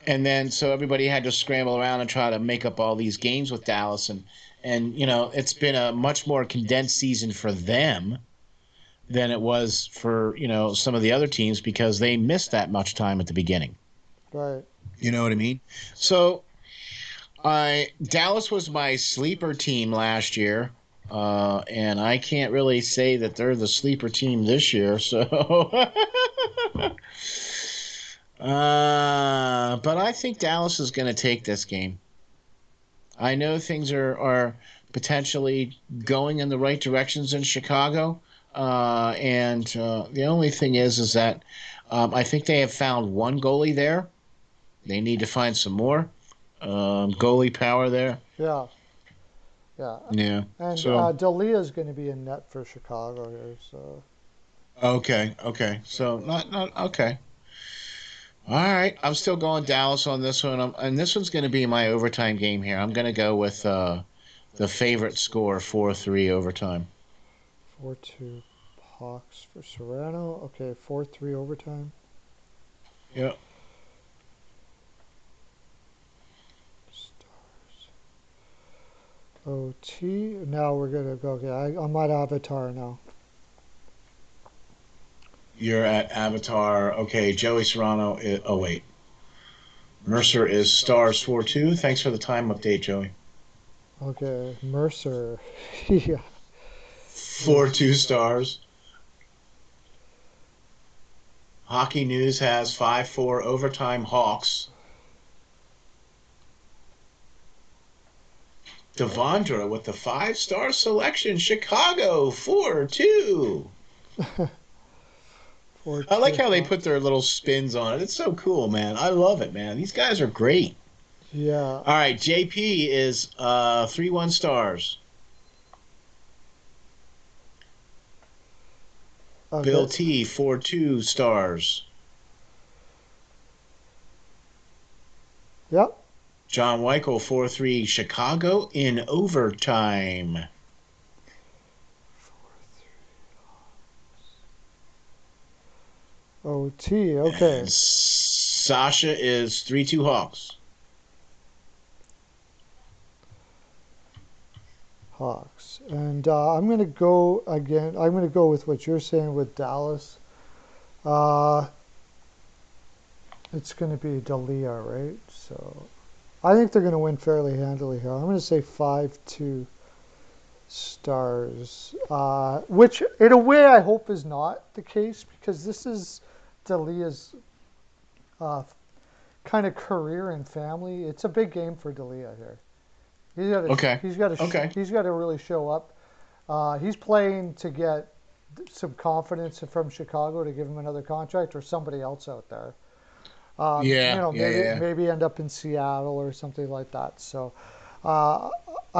And then so everybody had to scramble around and try to make up all these games with Dallas. And it's been a much more condensed season for them than it was for, some of the other teams because they missed that much time at the beginning. Right. You know what I mean? So Dallas was my sleeper team last year. And I can't really say that they're the sleeper team this year, so. But I think Dallas is going to take this game. I know things are potentially going in the right directions in Chicago, and the only thing is that I think they have found one goalie there. They need to find some more goalie power there. Yeah. Yeah. Yeah. And So Dalia is going to be in net for Chicago here. So. Okay. So not okay. All right, I'm still going Dallas on this one, and this one's going to be my overtime game here. I'm going to go with the favorite score, 4-3 overtime. 4-2 Hawks for Serrano. Okay, 4-3 overtime. Yep. Stars. OT. Now we're gonna go. Okay, I'm at Avatar now. You're at Avatar. Okay, Joey Serrano. Oh wait, Mercer is Stars 4-2. Thanks for the time update, Joey. Okay, Mercer. Yeah. 4-2 Stars. Hockey News has 5-4 overtime Hawks. Devondra with the 5-star selection. Chicago 4-2. 4-2 I like how they Hawks. put their little spins on it. It's so cool, man. I love it, man. These guys are great. Yeah. All right, JP is 3-1 Stars. Okay. Bill T 4-2 Stars. Yep. John Weichel 4-3 Chicago in overtime. OT. Okay. And Sasha is 3-2 Hawks. Hawks. And I'm going to go again. I'm going to go with what you're saying with Dallas. It's going to be Dalia, right? So I think they're going to win fairly handily here. I'm going to say 5-2 Stars, which in a way I hope is not the case because this is Dalia's kind of career and family. It's a big game for Dalia here. Okay. He's got to really show up. He's playing to get some confidence from Chicago to give him another contract or somebody else out there. Maybe end up in Seattle or something like that. So I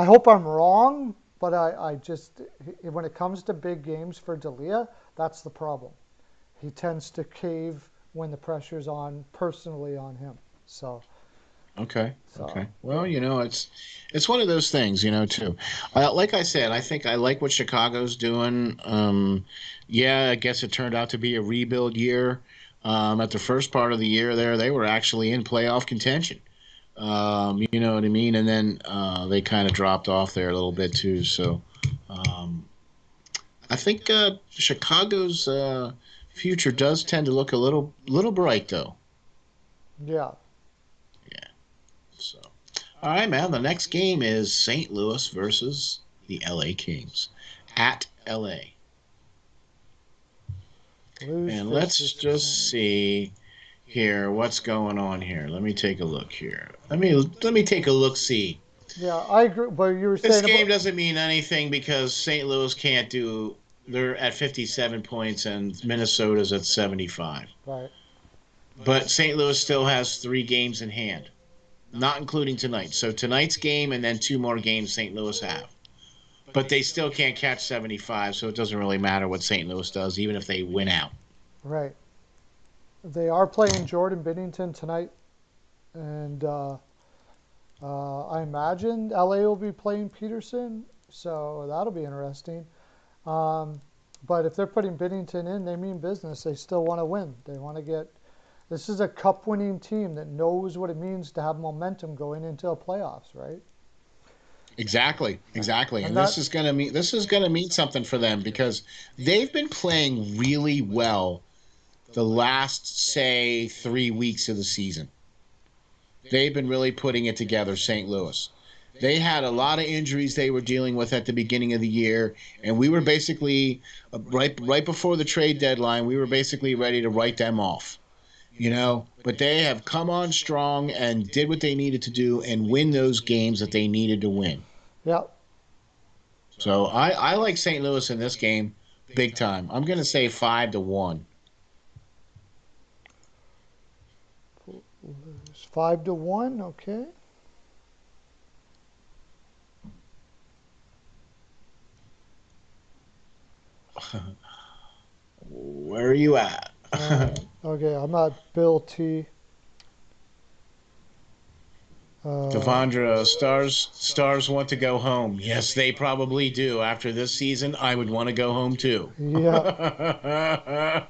hope I'm wrong, but I just, when it comes to big games for Dalia, that's the problem. He tends to cave when the pressure's on, personally on him. So. Okay. Well, it's one of those things, too. Like I said, I think I like what Chicago's doing. I guess it turned out to be a rebuild year. At the first part of the year there, they were actually in playoff contention. You know what I mean? And then they kind of dropped off there a little bit, too. So I think Chicago's future does tend to look a little bright, though. Yeah. So, all right, man. The next game is St. Louis versus the LA Kings at LA. And let's just see here what's going on here. Let me take a look here. Let me take a look. See. Yeah, I agree. But you were saying this game doesn't mean anything because St. Louis can't do. They're at 57 points and Minnesota's at 75. Right. But St. Louis still has 3 games in hand. Not including tonight. So tonight's game and then 2 more games St. Louis have. But they still can't catch 75, so it doesn't really matter what St. Louis does, even if they win out. Right. They are playing Jordan Binnington tonight. And I imagine LA will be playing Peterson, so that'll be interesting. But if they're putting Binnington in, they mean business. They still want to win. They want to get... This is a cup-winning team that knows what it means to have momentum going into a playoffs, right? Exactly. And this is going to mean something for them because they've been playing really well the last, say, 3 weeks of the season. They've been really putting it together, St. Louis. They had a lot of injuries they were dealing with at the beginning of the year, and we were basically right before the trade deadline. We were basically ready to write them off. But they have come on strong and did what they needed to do and win those games that they needed to win. Yeah. So I like St. Louis in this game big time. I'm going to say 5-1. 5-1, okay. Where are you at? Okay, I'm at Bill T. Devondra, stars want to go home. Yes, they probably do. After this season, I would want to go home too. Yeah.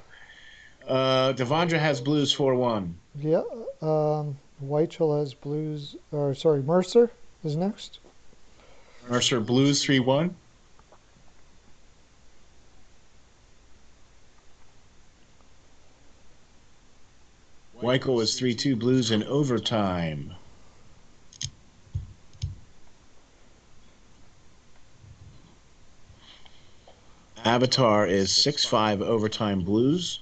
Devondra has Blues 4-1. Yeah. Weichel has Blues, or sorry, Mercer is next. Mercer Blues 3-1. Weichel is 3-2 Blues in overtime. Avatar is 6-5 overtime Blues.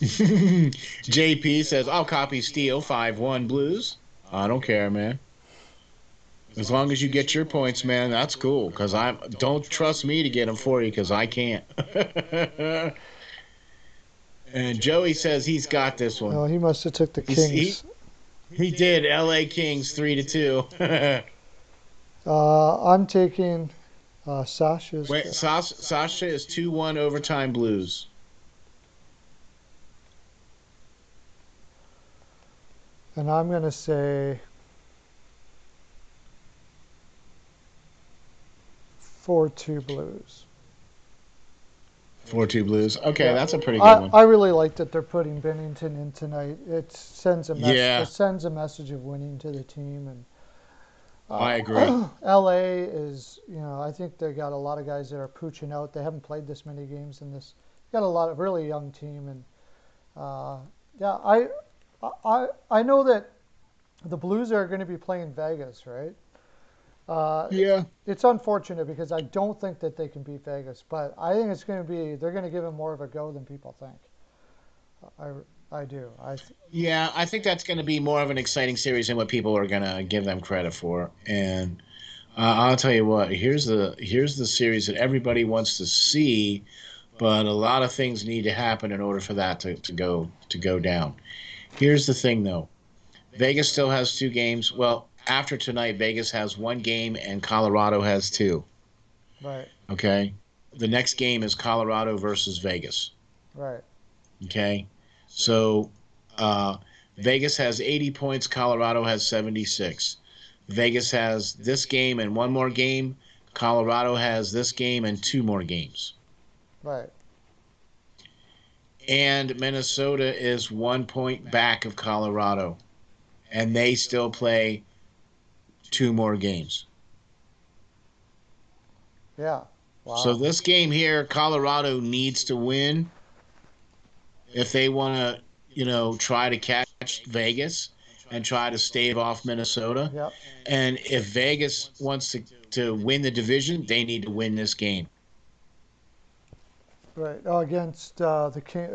JP says, I'll copy Steele 5-1 Blues. I don't care, man. As long as you get your points, man, that's cool. Because I don't trust me to get them for you because I can't. And Joey says he's got this one. Oh, he must have took the Kings. He did. LA Kings 3-2. I'm taking Sasha's. Wait, Sasha is 2-1 overtime Blues. And I'm going to say 4-2 Blues. 4-2 Blues. Okay, Yeah. that's a pretty good one. I really like that they're putting Bennington in tonight. It sends a Yeah. it sends a message of winning to the team, and I agree. LA is, I think they got a lot of guys that are pooching out. They haven't played this many games in this. Got a lot of really young team, and yeah, I know that the Blues are going to be playing Vegas, right? Yeah. It's unfortunate because I don't think that they can beat Vegas, but I think they're going to give them more of a go than people think. I do. Yeah, I think that's going to be more of an exciting series than what people are going to give them credit for. And I'll tell you what, here's the series that everybody wants to see, but a lot of things need to happen in order for that to go down. Here's the thing, though. Vegas still has 2 games. Well, after tonight, Vegas has 1 game and Colorado has 2. Right. Okay? The next game is Colorado versus Vegas. Right. Okay? So Vegas has 80 points. Colorado has 76. Vegas has this game and 1 more game. Colorado has this game and 2 more games. Right. And Minnesota is 1 point back of Colorado. And they still play 2 more games. Yeah. Wow. So this game here, Colorado needs to win if they want to, try to catch Vegas and try to stave off Minnesota. Yep. And if Vegas wants to win the division, they need to win this game. Right. Oh, against the King.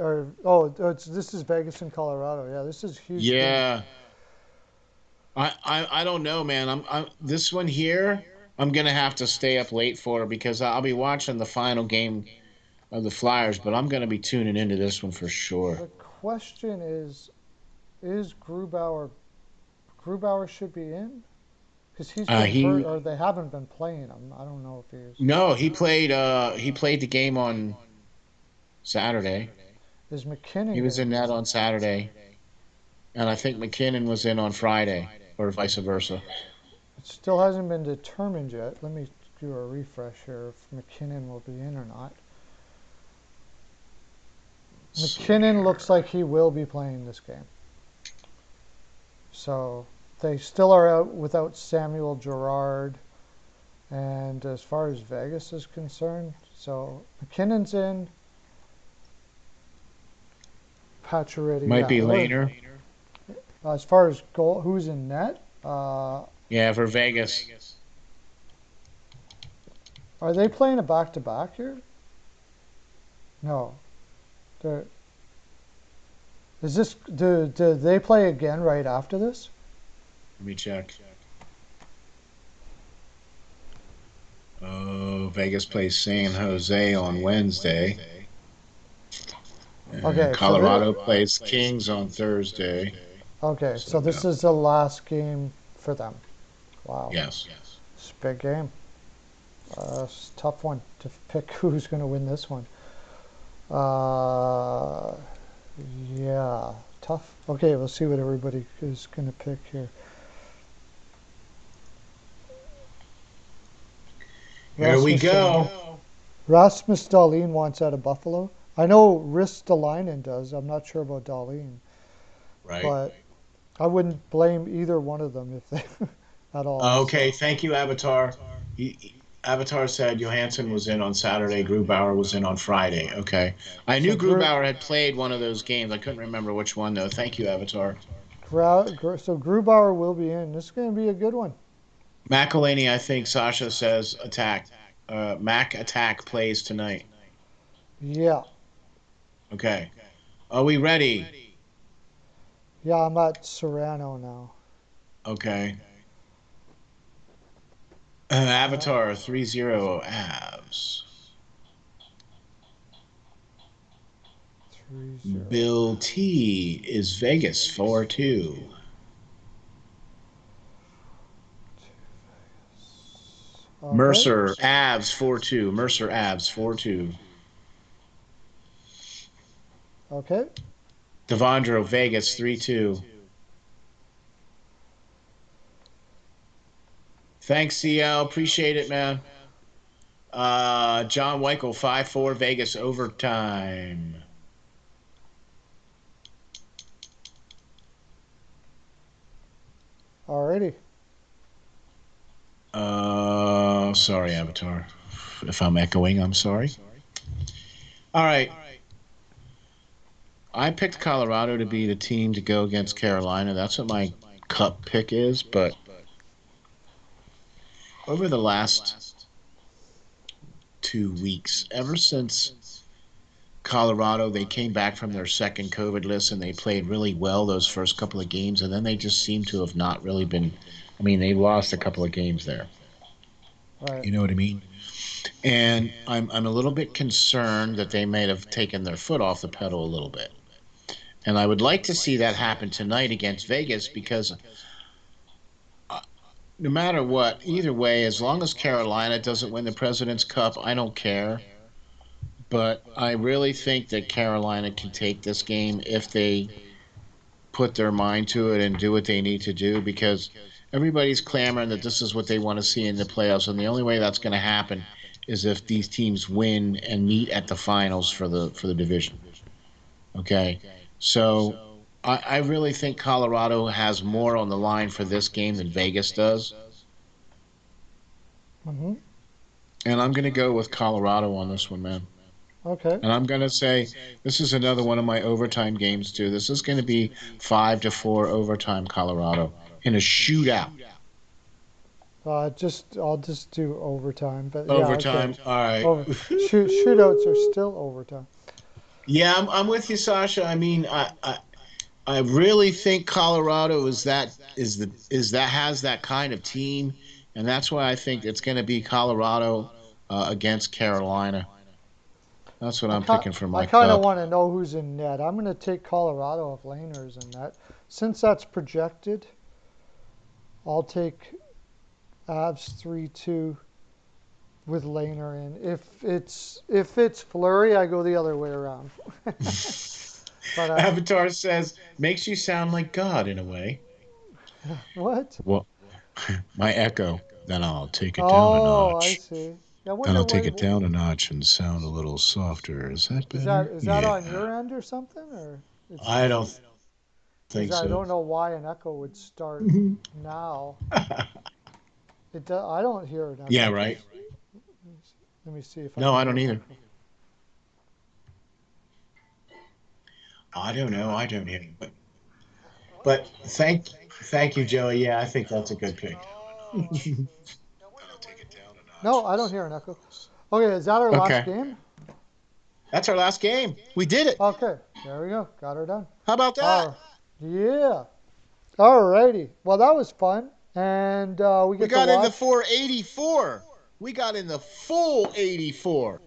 This is Vegas and Colorado. Yeah, this is huge. Yeah. I don't know, man. I'm this one here, I'm going to have to stay up late for because I'll be watching the final game of the Flyers, but I'm going to be tuning into this one for sure. The question is Grubauer should be in? Because he's been hurt, or they haven't been playing him. I don't know if he's. No, he played the game on Saturday. Is McKinnon? He was in net on Saturday. And I think McKinnon was in on Friday, or vice versa. It still hasn't been determined yet. Let me do a refresh here if McKinnon will be in or not. McKinnon looks like he will be playing this game. So they still are out without Samuel Girard. And as far as Vegas is concerned, so McKinnon's in. Pacioretty. Might be later. As far as goal, who's in net? Yeah, for Vegas. Are they playing a back-to-back here? No. Do they play again right after this? Let me check. Oh, Vegas plays San Jose on Wednesday. Okay. Colorado plays Kings on Thursday. Okay, so this is the last game for them. Wow. Yes. It's a big game. It's a tough one to pick who's going to win this one. Yeah, tough. Okay, we'll see what everybody is going to pick here. Here we Rasmus go. Rasmus Dahlin wants out of Buffalo. I know Ristolainen does. I'm not sure about Dahlin, Right. but I wouldn't blame either one of them if they at all. Okay, thank you, Avatar. Avatar said Johansson was in on Saturday. Grubauer was in on Friday. Okay. I knew Grubauer had played one of those games. I couldn't remember which one, though. Thank you, Avatar. So Grubauer will be in. This is going to be a good one. McElhaney, I think Sasha says attack. Mac attack plays tonight. Yeah. Okay. Are we ready? Yeah, I'm at Serrano now. Okay. Avatar 3-0 Avs. 3-0. Bill T is Vegas 4-2. Okay. Mercer Avs 4-2. Mercer Avs 4-2. Okay. Devondro Vegas 3-2. Thanks, CL. Appreciate it, man. John Weichel 5-4 Vegas overtime. Alrighty. Sorry, Avatar. If I'm echoing, I'm sorry. All right. I picked Colorado to be the team to go against Carolina. That's what my cup pick is, but over the last 2 weeks, ever since Colorado, they came back from their second COVID list and they played really well those first couple of games, and then they just seem to have not really been. I mean, they lost a couple of games there. Right. You know what I mean? And I'm a little bit concerned that they may have taken their foot off the pedal a little bit. And I would like to see that happen tonight against Vegas because no matter what, either way, as long as Carolina doesn't win the President's Cup, I don't care. But I really think that Carolina can take this game if they put their mind to it and do what they need to do, because everybody's clamoring that this is what they want to see in the playoffs, and the only way that's going to happen is if these teams win and meet at the finals for the division. Okay, so I really think Colorado has more on the line for this game than Vegas does, Mm-hmm. and I'm going to go with Colorado on this one, man. Okay. And I'm going to say this is another one of my overtime games, too. This is going to be 5-4 overtime Colorado in a shootout. I'll just do overtime, but Overtime. Yeah, okay. All right. Shootouts are still overtime. Yeah, I'm with you, Sasha. I mean, I really think Colorado has that kind of team, and that's why I think it's going to be Colorado against Carolina. That's what I'm picking for my I kind of cup. want to know who's in net. I'm going to take Colorado if Lehner's in net. Since that's projected, I'll take Avs 3-2 with Lehner in. If it's Fleury, I go the other way around. But Avatar says makes you sound like God in a way. What? Well, my echo. Then I'll take it down a Oh, I notch. see. Yeah, Then I'll take it down a notch and sound a little softer. Is that better? Is that on your end or something, or? I don't think so. I don't know why an echo would start now. I don't hear an echo. Yeah, right. Let me see if No, I don't either. I don't know. I don't hear. But thank you, Joey. Yeah, I think that's a good pick. No, I don't hear an echo. Okay, is that our last game? That's our last game. We did it. Okay, there we go. Got her done. How about that? Yeah. All righty. Well, that was fun. And we got in the 484. We got in the full 84.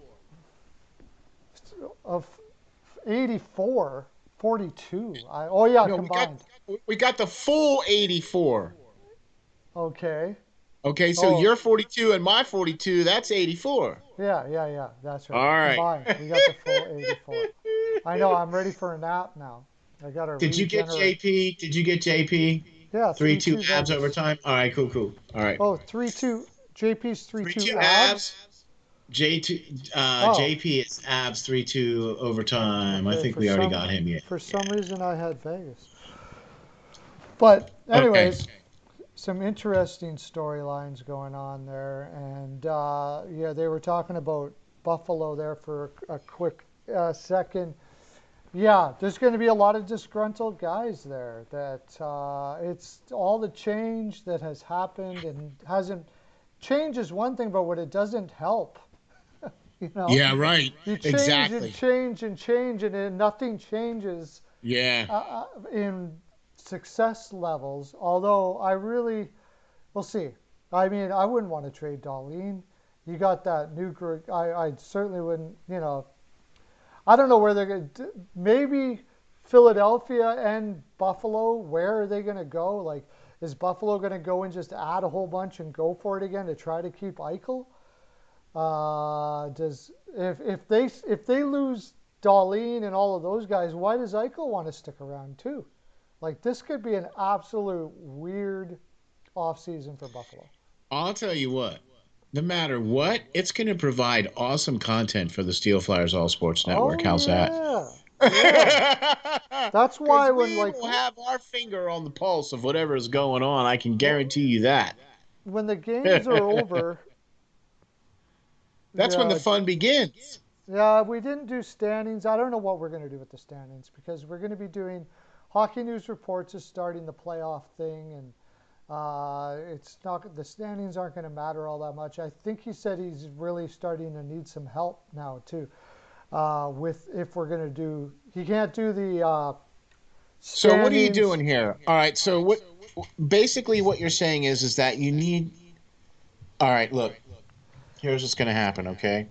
Of 84, 42. Combined. We got the full 84. Okay. Okay, so your 42 and my 42, that's 84. Yeah. That's right. All right. Combined. We got the full 84. I know. I'm ready for a nap now. I got to Did you get regenerate. JP? Did you get JP? Yeah, 3-2 3-2 abs Vegas. overtime. All right, cool. All right, Oh, 3-2. JP's 3-2 3-2 abs. abs. J2, Oh, JP is abs 3-2 overtime. I okay. think we already got him. Yeah, For yeah. some reason, I had Vegas. But Okay. anyways, some interesting storylines going on there, and yeah, they were talking about Buffalo there for a quick second. Yeah, there's going to be a lot of disgruntled guys there. That it's all the change that has happened and hasn't. Change is one thing, but what it doesn't help, you know, Yeah, right. you change and Exactly. change and change, and then nothing changes Yeah. in success levels. Although I really, we'll see. I mean, I wouldn't want to trade Darlene. You got that new group. I certainly wouldn't. You know, I don't know where they're going to. Maybe Philadelphia and Buffalo. Where are they going to go? Like, is Buffalo going to go and just add a whole bunch and go for it again to try to keep Eichel? Does if they lose Darlene and all of those guys, why does Eichel want to stick around too? Like this could be an absolute weird offseason for Buffalo. I'll tell you what. No matter what, it's going to provide awesome content for the Steel Flyers All Sports Network. Oh How's that? yeah, yeah. That's Because why when we like will have our finger on the pulse of whatever is going on. I can guarantee you that. when the games are over, That's when the yeah, fun begins. yeah, we didn't do standings. I don't know what we're going to do with the standings because we're going to be doing Hockey News Reports is starting the playoff thing, and it's not the standings aren't going to matter all that much. I think he said he's really starting to need some help now too. With if we're going to do, he can't do the So what are you standings. doing here? All right. So what basically what you're saying is that you need. All right. Look, here's what's going to happen. Okay.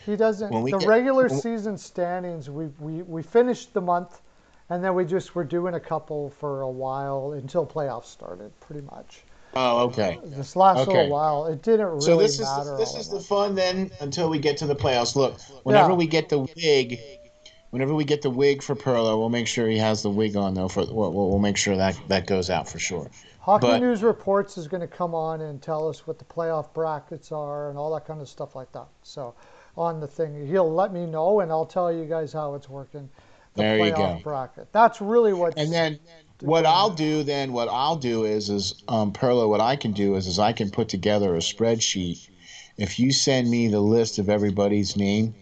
He When doesn't. we The get. regular season standings, we finished the month, and then we just were doing a couple for a while until playoffs started, pretty much. Oh, okay. This last little Okay. while, it didn't So really matter this all is that the much. fun then until we get to the playoffs. Look, Yeah, whenever we get the wig for Perlo, we'll make sure he has the wig on though. For we'll make sure that goes out for sure. Hockey But News Reports is going to come on and tell us what the playoff brackets are and all that kind of stuff like that. So, on the thing, he'll let me know, and I'll tell you guys how it's working. The there you playoff go. bracket. That's really And what's then going on. what I'll do is Perlo, what I can do is I can put together a spreadsheet. If you send me the list of everybody's name,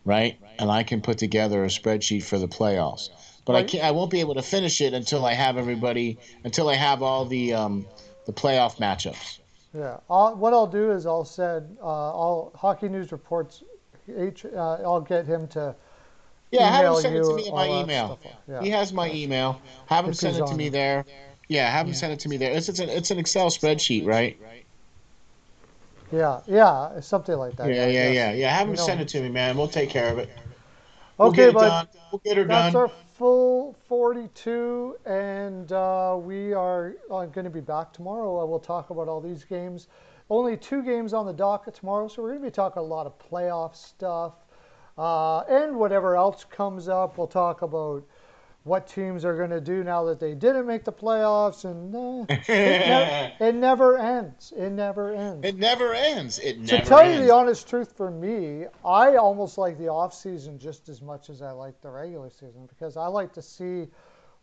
right, and I can put together a spreadsheet for the playoffs. But Like, I won't be able to finish it until I have until I have all the playoff matchups. yeah. What I'll do is I'll send all Hockey News Reports. I'll get him to Yeah, have him email send it to you me in my all that email. stuff. Yeah, He has my gotcha. email. Have him If send he's it to on me there. there. Yeah, have him Yeah. send it to me there. It's an Excel spreadsheet, right? Yeah, yeah, something like that. Yeah, yes. Yeah. Have You him know send me. it to me, man. We'll take care of it. We'll get Okay, it bud. done. We'll get her That's done. our full 42, and we are going to be back tomorrow. We'll talk about all these games. Only 2 games on the docket tomorrow, so we're going to be talking a lot of playoff stuff and whatever else comes up. We'll talk about what teams are going to do now that they didn't make the playoffs, and it never ends. It never ends. It never ends. It To never tell you the ends. honest truth, for me, I almost like the off season just as much as I like the regular season because I like to see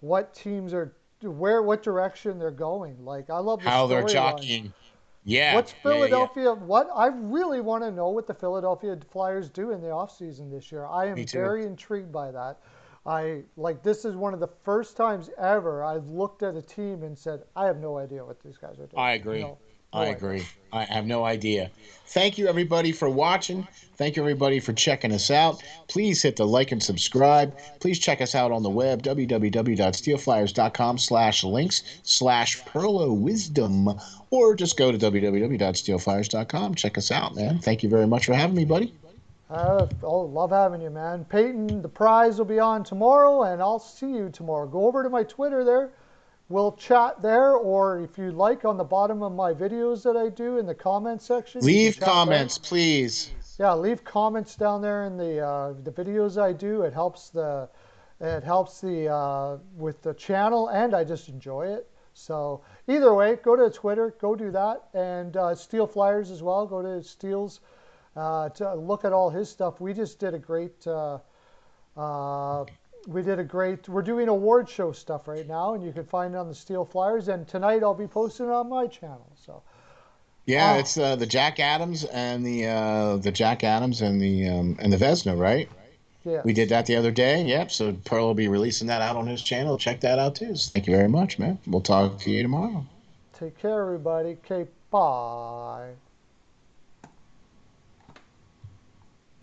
what teams are what direction they're going. Like I love the How they're storylines. jockeying. Yeah, What's yeah. Philadelphia? What I really want to know what the Philadelphia Flyers do in the offseason this year. I Me am too. very intrigued by that. This is one of the first times ever I've looked at a team and said, I have no idea what these guys are doing. I agree. No, I no idea. agree. I have no idea. Thank you, everybody, for watching. Thank you, everybody, for checking us out. Please hit the like and subscribe. Please check us out on the web, www.steelflyers.com/links/Perlo Wisdom, or just go to www.steelflyers.com. Check us out, man. Thank you very much for having me, buddy. Love having you, man. Peyton, the prize will be on tomorrow, and I'll see you tomorrow. Go over to my Twitter there. We'll chat there, or if you like, on the bottom of my videos that I do in the comment section, you can Leave chat there. comments, please. Yeah, leave comments down there in the videos I do. It helps It helps the with the channel, and I just enjoy it. So either way, go to Twitter, go do that, and Steel Flyers as well. Go to Steel's to look at all his stuff. We just did a great. We're doing award show stuff right now, and you can find it on the Steel Flyers. And tonight I'll be posting it on my channel. So Yeah, it's the Jack Adams and the Jack Adams and the Vesna, right? yeah, We did that the other day. Yep. So Pearl will be releasing that out on his channel. Check that out too. So thank you very much, man. We'll talk to you tomorrow. take care, everybody. Okay, bye.